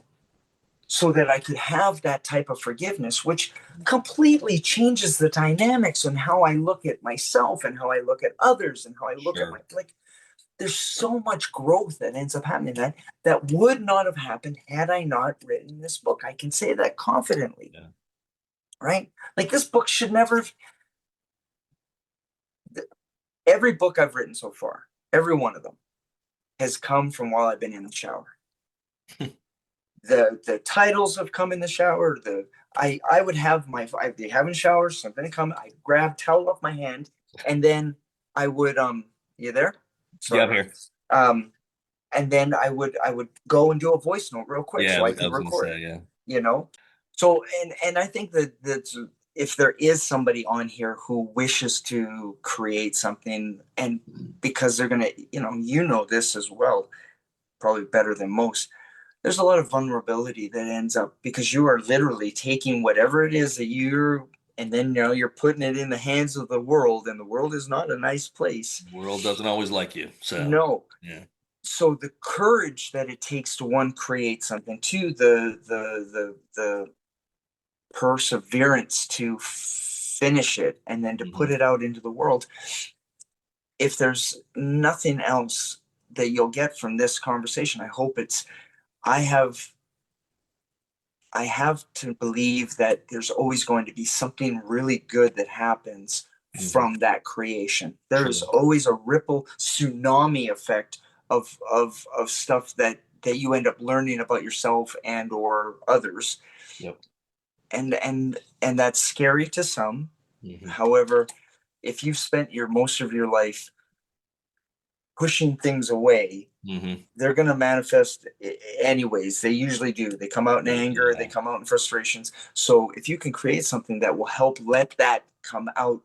so that I could have that type of forgiveness, which completely changes the dynamics and how I look at myself and how I look at others and how I look at my, Sure. like, there's so much growth that ends up happening that would not have happened had I not written this book. I can say that confidently, Yeah. right? Like this book should never. Every book I've written so far, every one of them has come from while I've been in the shower. The titles have come in the shower. I would have I'd be having showers, something to come. I grab towel off my hand, and then I would you there? Yeah, Sorry, I'm bro. here. Um, and then I would go and do a voice note real quick Yeah, so I I could was gonna record. say, yeah. You know, so and I think that if there is somebody on here who wishes to create something, and because they're gonna, this as well, probably better than most, there's a lot of vulnerability that ends up because you are literally taking whatever it is that and then you're putting it in the hands of the world, and the world is not a nice place. World doesn't always like you, so No. yeah. So the courage that it takes to one create something, two, the perseverance to finish it and then to put Hmm. it out into the world. If there's nothing else that you'll get from this conversation, I hope it's I have I have to believe that there's always going to be something really good that happens Hmm. from that creation. There's Sure. always a ripple tsunami effect of stuff that you end up learning about yourself and or others. Yep. And that's scary to some. Hmm. However, if you've spent your most of your life pushing things away, Hmm. they're going to manifest anyways. They usually do. They come out in anger, they Yeah. come out in frustrations. So if you can create something that will help let that come out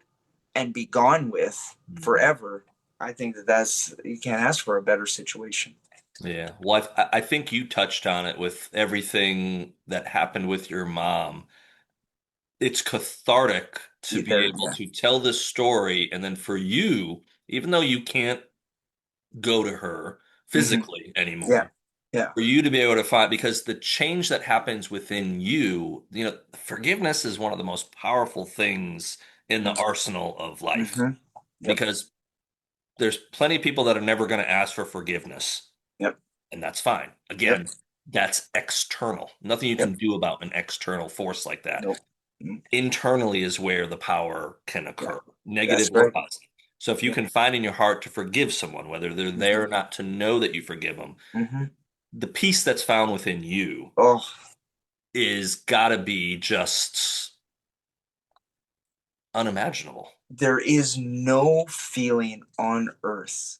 and be gone with Mhm. forever, I think that's you can't ask for a better situation. Yeah. Well, I think you touched on it with everything that happened with your mom. It's cathartic to be There, able yeah. to tell this story, and then for you, even though you can't go to her Hmm. physically Yeah. anymore, Yeah. For you to be able to find, because the change that happens within you, forgiveness is one of the most powerful things in the arsenal of life, Mm-hmm. Yep. because there's plenty of people that are never going to ask for forgiveness, Yep. and that's fine. Yep. Again, that's external. Nothing you can Yep. do about an external force like that. Nope. Mm. Internally is where the power can Yeah. occur, negative That's or right. positive. So if you Yep. can find in your heart to forgive someone, whether they're there Mm-hmm. or not, to know that you forgive them, Mm-hmm. the peace that's found within you Oh, is gotta be just unimaginable. there is no feeling on earth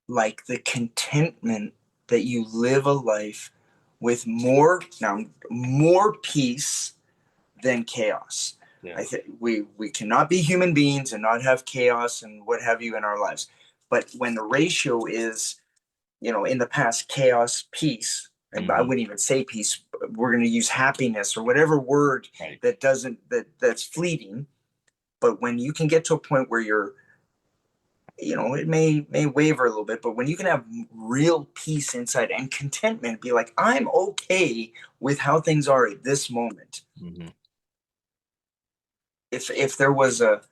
like the contentment that you live a life with more peace than chaos. Yeah. I think we cannot be human beings and not have chaos and what have you in our lives. But when the ratio is, in the past, chaos, peace, and I Hmm. wouldn't even say peace, we're going to use happiness or whatever word Right. that's fleeting. But when you can get to a point where you're, it may waver a little bit, but when you can have real peace inside and contentment, be like, I'm okay with how things are at this moment. Hmm. If there was a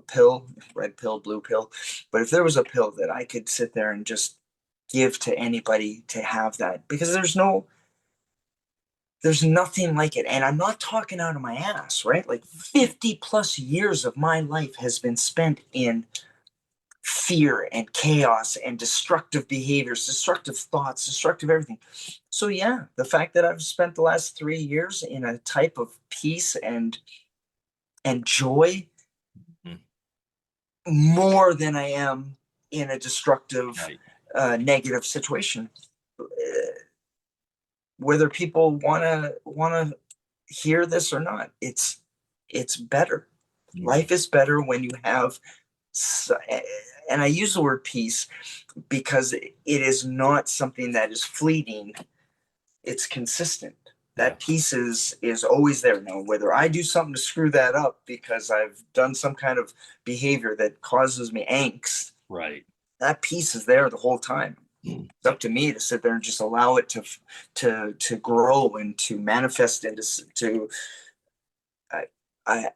pill, red pill, blue pill, but if there was a pill that I could sit there and just give to anybody to have that, because there's nothing like it. And I'm not talking out of my ass, right? Like 50 plus years of my life has been spent in fear and chaos and destructive behaviors, destructive thoughts, destructive everything. So yeah, the fact that I've spent the last 3 years in a type of peace and joy Hmm. more than I am in a destructive, Right. negative situation. Whether people wanna hear this or not, it's better. Hmm. Life is better when you have, and I use the word peace because it is not something that is fleeting. It's consistent. Yeah. That piece is always there. Now, whether I do something to screw that up because I've done some kind of behavior that causes me angst, Right. that piece is there the whole time. Mm. It's up to me to sit there and just allow it to grow and to manifest into to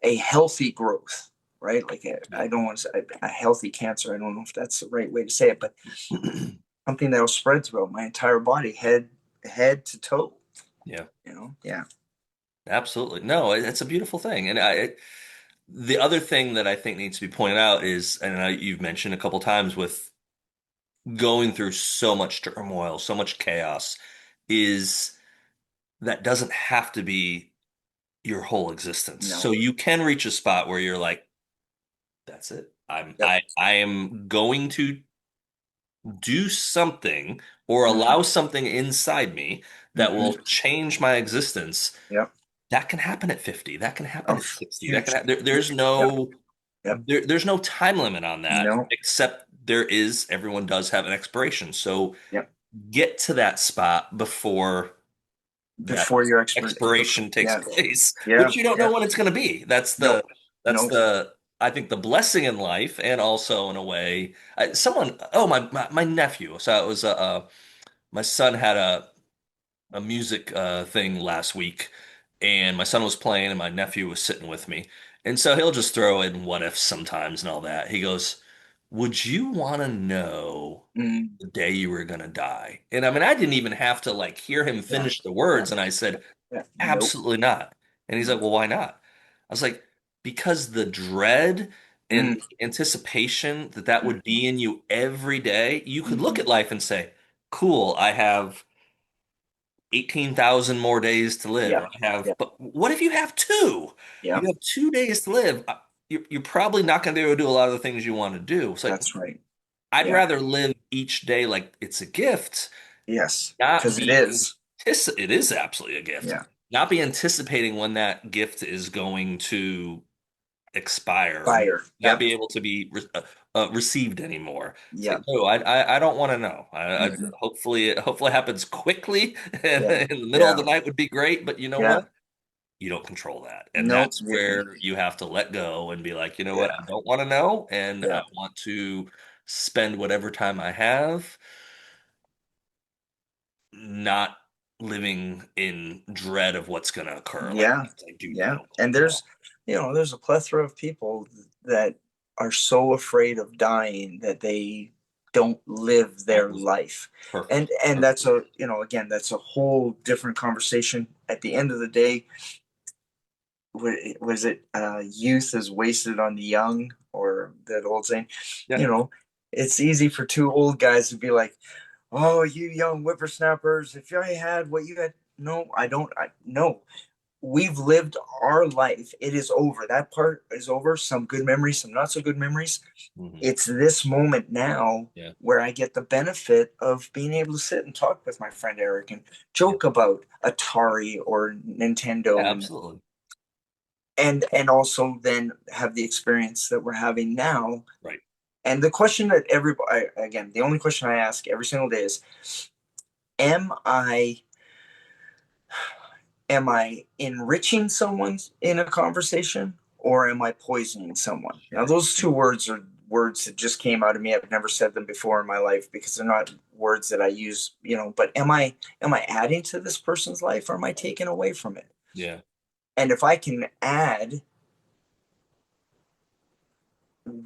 a healthy growth, right? Like I Yep. don't want to say a healthy cancer. I don't know if that's the right way to say it, but something that will spread throughout my entire body, head to toe. Yeah. Yeah. Absolutely. No, it's a beautiful thing. And the other thing that I think needs to be pointed out is, and you've mentioned a couple times with going through so much turmoil, so much chaos, is that doesn't have to be your whole existence. So No. you can reach a spot where you're like, that's it. I'm Yep. I am going to do something or Mm-hmm. allow something inside me that will Mm-hmm. change my existence. Yep. That can happen at 50. That can happen Oh, at 60. huge. There's Yep. no Yep. there's no time limit on that, No. except everyone does have an expiration. So Yep. get to that spot before that Before your expert. expiration takes Yeah. place, Yeah. which you don't know Yeah. when it's going to be. No. That's No. the I think the blessing in life, and also in a way, my nephew. So it was my son had a music thing last week, and my son was playing, and my nephew was sitting with me, and so he'll just throw in what ifs sometimes and all that. He goes, "Would you want to know Mm, the day you were gonna die?" And I mean, I didn't even have to like hear him yeah. finish the Yeah. words, and I said, Yeah. Nope. "Absolutely not." And he's like, Nope. "Well, why not?" I was like, "Because the dread and Mm, the anticipation that would mm, be in you every day, you could look mm-hmm. at life and say, 'Cool, I have 18,000 more days to live.' Yeah. Or I have, Yeah. but what if you have two? Yeah. You have 2 days to live. You're probably not going to be able to do a lot of the things you want to do. So That's right. I'd Yeah. rather live each day like it's a gift, Yes. not Because it be is. it is absolutely a gift. Yeah. Not be anticipating when that gift is going to expire, Fire. not Yep. be able to be received anymore. It's like, Yep. no, I don't want to know. Mm-hmm. Hopefully it happens quickly. In Yeah. the middle of the Yeah. night would be great, but you know Yeah. what? You don't control that. And Nope. that's where you have to let go and be like, you know what? I Yeah. don't want to know, and I Yeah. want to spend whatever time I have not living in dread of what's going to occur like Yeah, I do yeah. now. And Yeah, there's a plethora of people that are so afraid of dying that they don't live don't their live. life. Perfect. And that's Perfect. again, that's a whole different conversation. At the end of the day, was it youth is wasted on the young, or that old saying? Yeah. You know, it's easy for two old guys to be like, "Oh, you young whippersnappers, if I had what you had." No, I don't. No, we've lived our life. It is over. That part is over. Some good memories, some not so good memories. Hmm. It's this moment now Yeah. where I get the benefit of being able to sit and talk with my friend Eric and Yeah. joke about Atari or Yeah, Nintendo, absolutely. and also then have the experience that we're having now. Right. And the question that everybody, again, the only question I ask every single day is, am I am I enriching someone in a conversation, or am I poisoning someone? Now, Sure. those two words are words that just came out of me. I've never said them before in my life because they're not words that I use, but am I adding to this person's life, or am I taking away from it? Yeah. And if I can add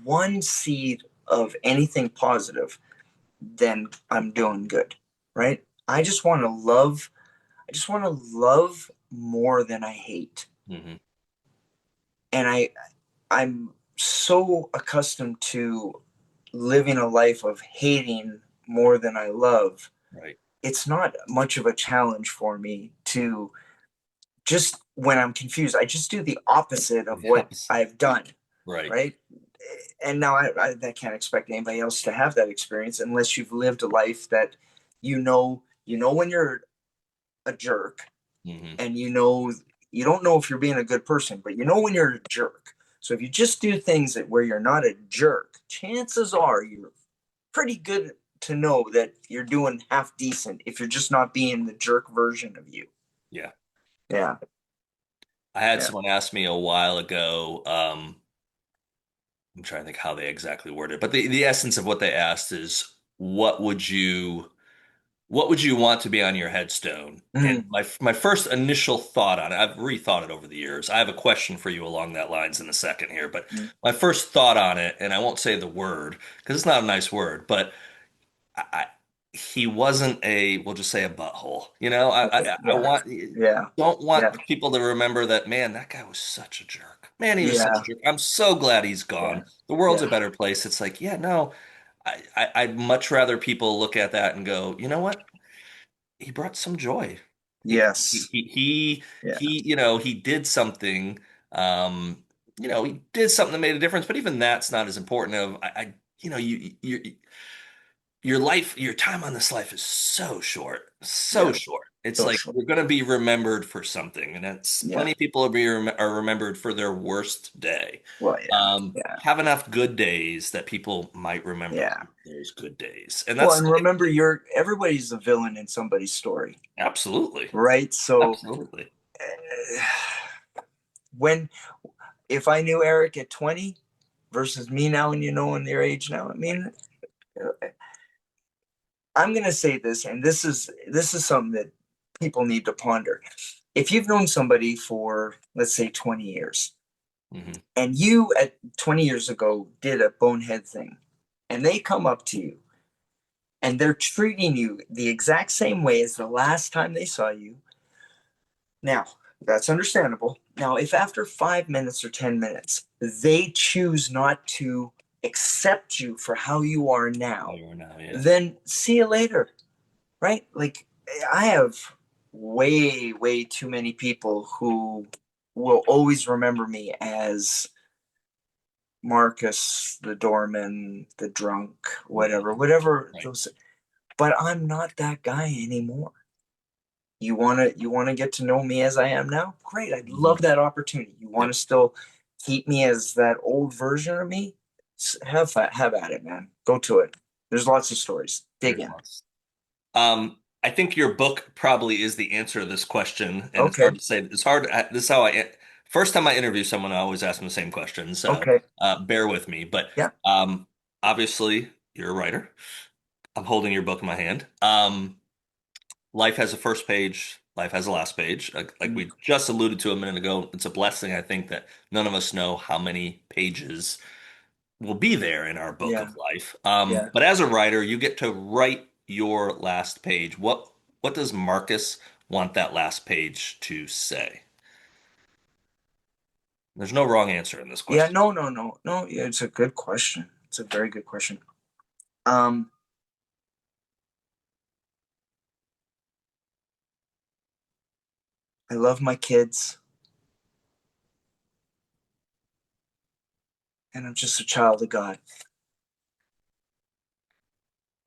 one seed of anything positive, then I'm doing good, right? I just want to love more than I hate. Hmm. And I'm so accustomed to living a life of hating more than I love. Right. It's not much of a challenge for me to just, when I'm confused, I just do the opposite of what Yes. I've done, Right. right? And now I can't expect anybody else to have that experience unless you've lived a life that you know when you're a jerk, Hmm. and you don't know if you're being a good person, but you know when you're a jerk. So if you just do things that where you're not a jerk, chances are you're pretty good to know that you're doing half decent if you're just not being the jerk version of you. Yeah. Yeah. I had Yeah. someone ask me a while ago, I'm trying to think how they exactly worded it, but the essence of what they asked is what would you want to be on your headstone? And Mm, my first initial thought on it, I've rethought it over the years. I have a question for you along that lines in a second here, but mm. my first thought on it, and I won't say the word because it's not a nice word, but he wasn't we'll just say a butthole. Okay. I Yeah. Yeah. don't Yeah. want people to remember that, man, that guy was such a jerk. Man, he was such a Yeah. jerk. I'm so glad he's Yeah. gone. The world's a Yeah. better place. It's like, yeah, no, I'd much rather people look at that and go, you know what? He brought some joy. He he Yes. he he, Yeah. he did something. Um, he did something that made a difference. But even that's not as important. Your life, your time on this life is so short, so Yeah. short. It's So like sure. you're going to be remembered for something, and that's Yeah. plenty of people are remembered for their worst day. Well, yeah. Yeah. Have enough good days that people might remember Yeah. those good days, and Well, that's and remember, everybody's a villain in somebody's story, absolutely, right? So absolutely. uh, when if I knew Eric at 20 versus me now, and in their age now, I Right. mean, I'm going to say this, and this is something that people need to ponder. If you've known somebody for, let's say, 20 years, Hmm. and you at 20 years ago did a bonehead thing, and they come up to you and they're treating you the exact same way as the last time they saw you. Now, that's understandable. Now, if after 5 minutes or 10 minutes they choose not to accept you for how you are now, You are now, yeah. then see you later, right? Like, I have way, way too many people who will always remember me as Marcus, the doorman, the drunk, Right, whatever right. those, but I'm not that guy anymore. You wanna get to know me as I am now? Great. I'd Hmm. love that opportunity. You want Yep. to still keep me as that old version of me? Have at it, man. Go to it. There's lots of stories. Dig There's in. lots. I think your book probably is the answer to this question, and it's hard Okay. to say. It's hard. This is how first time I interview someone, I always ask them the same question. So Okay. bear with me. But Yeah. obviously, you're a writer. I'm holding your book in my hand. life has a first page, life has a last page. Like Mm, we just alluded to a minute ago, it's a blessing, I think, that none of us know how many pages will be there in our book yeah, of life. yeah. But as a writer, you get to write your last page. What does Marcus want that last page to say? There's no wrong answer in this Yeah, question. no, no, no, no. Yeah, it's a good question. It's a very good question. Um, I love my kids, and I'm just a child of God.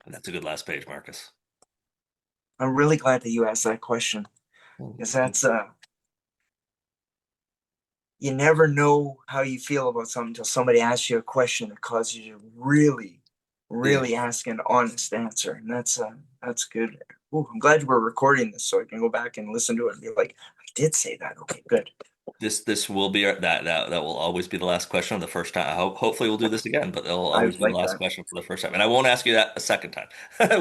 And that's a good last page, Marcus. I'm really glad that you asked that question because that's you never know how you feel about something until somebody asks you a question that causes you to really, Yeah. really ask an honest answer, and that's good. Ooh, I'm glad we're recording this so I can go back and listen to it and be like, I did say that. Okay, good. This will be that will always be the last question of the first time. Hopefully we'll do this again, but that'll I always be the like last that. question for the first time, and I won't ask you that a second time.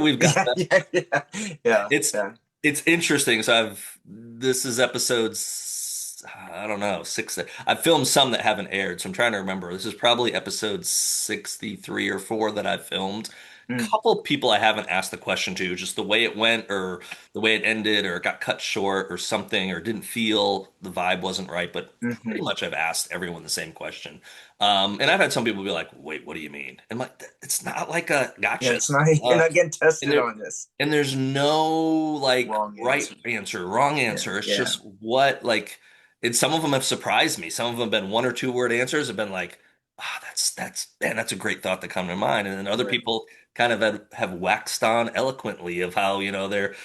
We've got Yeah, yeah, yeah, yeah, it's yeah. it's interesting. So this is episodes, I don't know, six. I've filmed some that haven't aired, so I'm trying to remember. This is probably episode 63 or 4 that I've filmed. Mm, Couple people I haven't asked the question to, just the way it went or the way it ended or it got cut short or something or didn't feel the vibe wasn't right, but hmm. pretty much I've asked everyone the same question. And I've had some people be like, "Wait, what do you mean?" And I'm like, "It's not like a Yeah, gotcha." it's not. You're Uh, not getting and tested there on this. and there's no like Wrong right answer. answer, wrong Yeah, answer. It's yeah, just what like and some of them have surprised me. Some of them have been one or two word answers, have been like, ah, that's man, that's a great thought to come to mind. And then other right. people kind of have waxed on eloquently of how, they're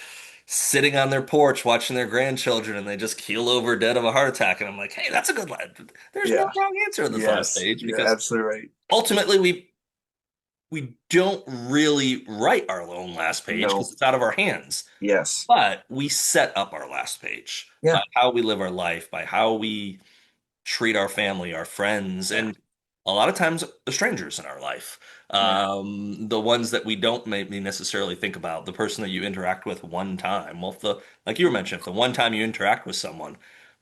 sitting on their porch watching their grandchildren and they just keel over dead of a heart attack. And I'm like, hey, that's a good line. There's no Yeah. wrong answer in this last Yes. page You're because absolutely right. ultimately we don't really write our own last page No. because it's out of our hands. Yes. But we set up our last page by Yeah. how we live our life, by how we treat our family, our friends, Yeah. and a lot of times the strangers in our life. Yeah. The ones that we don't maybe necessarily think about, the person that you interact with one time. Well, if like you were mentioning, if the one time you interact with someone,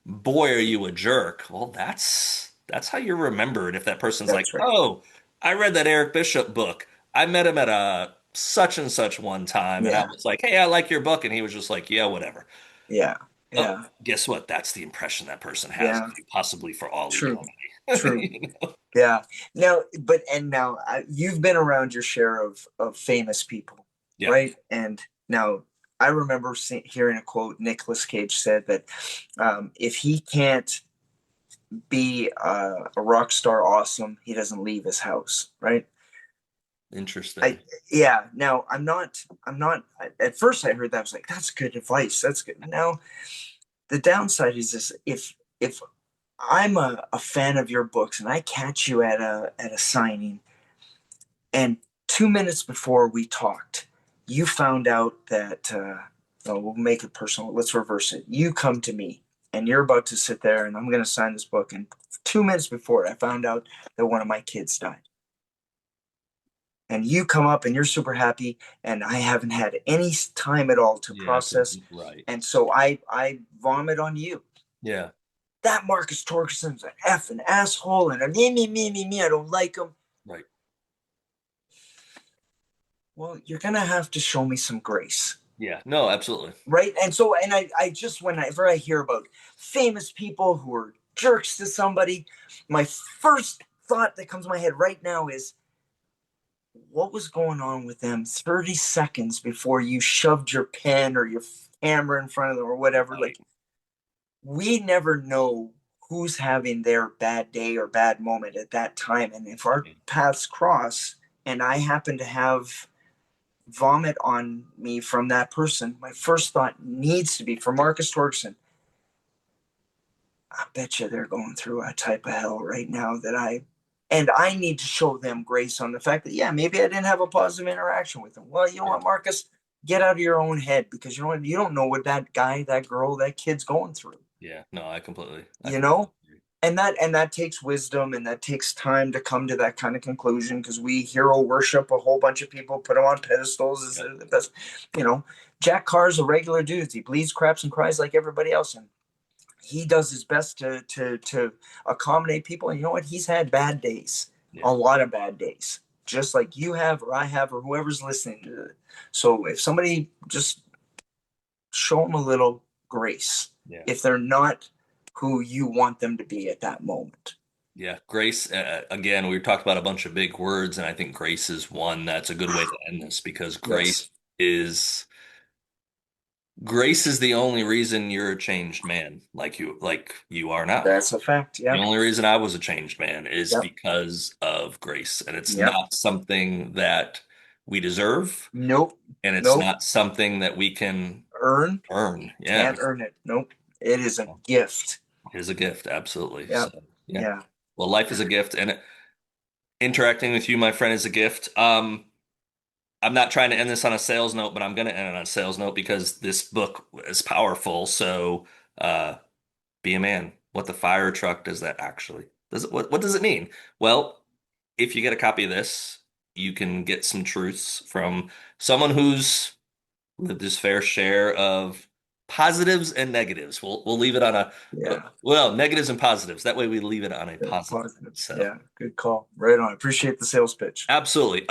boy, are you a jerk. Well, that's how you're remembered. If that person's like, That's right. oh, I read that Eric Bishop book. I met him at a such and such one time, and I Yeah. was like, hey, I like your book, and he was just like, yeah, whatever. Yeah. Oh, Yeah. guess what? That's the impression that person has of Yeah. you, possibly for all True. eternity. True. You know? Yeah. Now, but and now you've been around your share of famous people, Yeah, right? And now I remember hearing a quote Nicolas Cage said that if he can't be a rock star awesome, he doesn't leave his house, right? I interesting. Yeah. Now I'm not. At first, I heard that I was like, that's good advice. That's good. Now the downside is this: if I'm a fan of your books and I catch you at a signing, and 2 minutes before we talked, you found out that well, we'll make it personal. Let's reverse it. You come to me and you're about to sit there, and I'm going to sign this book. And 2 minutes before, I found out that one of my kids died. And you come up and you're super happy, and I haven't had any time at all to Yeah, process, right. and so I vomit on you. Yeah, That Marcus Torgerson's an effing asshole and a me. I don't like him. right. Well, you're gonna have to show me some grace, Yeah, no, absolutely. right? And so, and I just whenever I hear about famous people who are jerks to somebody, my first thought that comes to my head right now is, what was going on with them 30 seconds before you shoved your pen or your camera in front of them or whatever? Right. Like, we never know who's having their bad day or bad moment at that time. And if our paths cross and I happen to have vomit on me from that person, my first thought needs to be for Marcus Torgerson. I bet you they're going through a type of hell right now and I need to show them grace on the fact that, yeah, maybe I didn't have a positive interaction with them. Well, you know Yeah, what, Marcus? Get out of your own head, because you know what? You don't know what that guy, that girl, that kid's going through. yeah. No, I You completely know? agree. And that takes wisdom, and that takes time to come to that kind of conclusion, because we hero worship a whole bunch of people, put them on pedestals as Yep. the best. You know, Jack Carr's a regular dude. He bleeds, craps, and cries like everybody else, and he does his best to accommodate people. And you know what? He's had bad days, Yeah. a lot of bad days, just like you have, or I have, or whoever's listening to it. So if somebody just show them a little grace, Yeah. if they're not who you want them to be at that moment. Yeah. Grace, again, we talked about a bunch of big words, and I think grace is one that's a good way to end this because Yes, is grace is the only reason you're a changed man like you are now. that's a fact. The Yep, only reason I was a changed man is yep, because of grace. And it's yep. not something that we deserve, Nope, and it's nope. not something that we can Earn, earn. Yeah. can't earn it. Nope, it is a gift. It is a gift, absolutely. So, Yep, yeah. yeah. Well, life is a gift, and interacting with you, my friend, is a gift. I'm not trying to end this on a sales note, but I'm going to end it on a sales note because this book is powerful. So, uh, be a man. What the fire truck does that actually? What does it mean? Well, if you get a copy of this, you can get some truths from someone who's lived his fair share of positives and negatives. We'll leave it on Yeah, well, negatives and positives. That way we leave it on a yeah, positive. positive. So Yeah, good call. Right on. Appreciate the sales pitch. absolutely.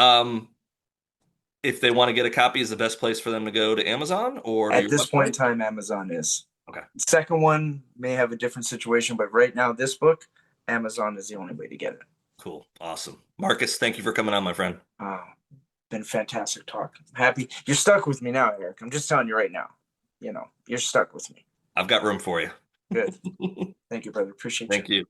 If they want to get a copy, is the best place for them to go to Amazon or to At your this point in website? time, Amazon is. Okay, The second one may have a different situation, but right now, this book, Amazon is the only way to get it. cool. Awesome. Marcus, thank you for coming on, my friend. Uh, Been fantastic talk. I'm happy you're stuck with me now, Eric. I'm just telling you right now. You're stuck with me. I've got room for you. Good. Thank you, brother. Appreciate you. Thank you.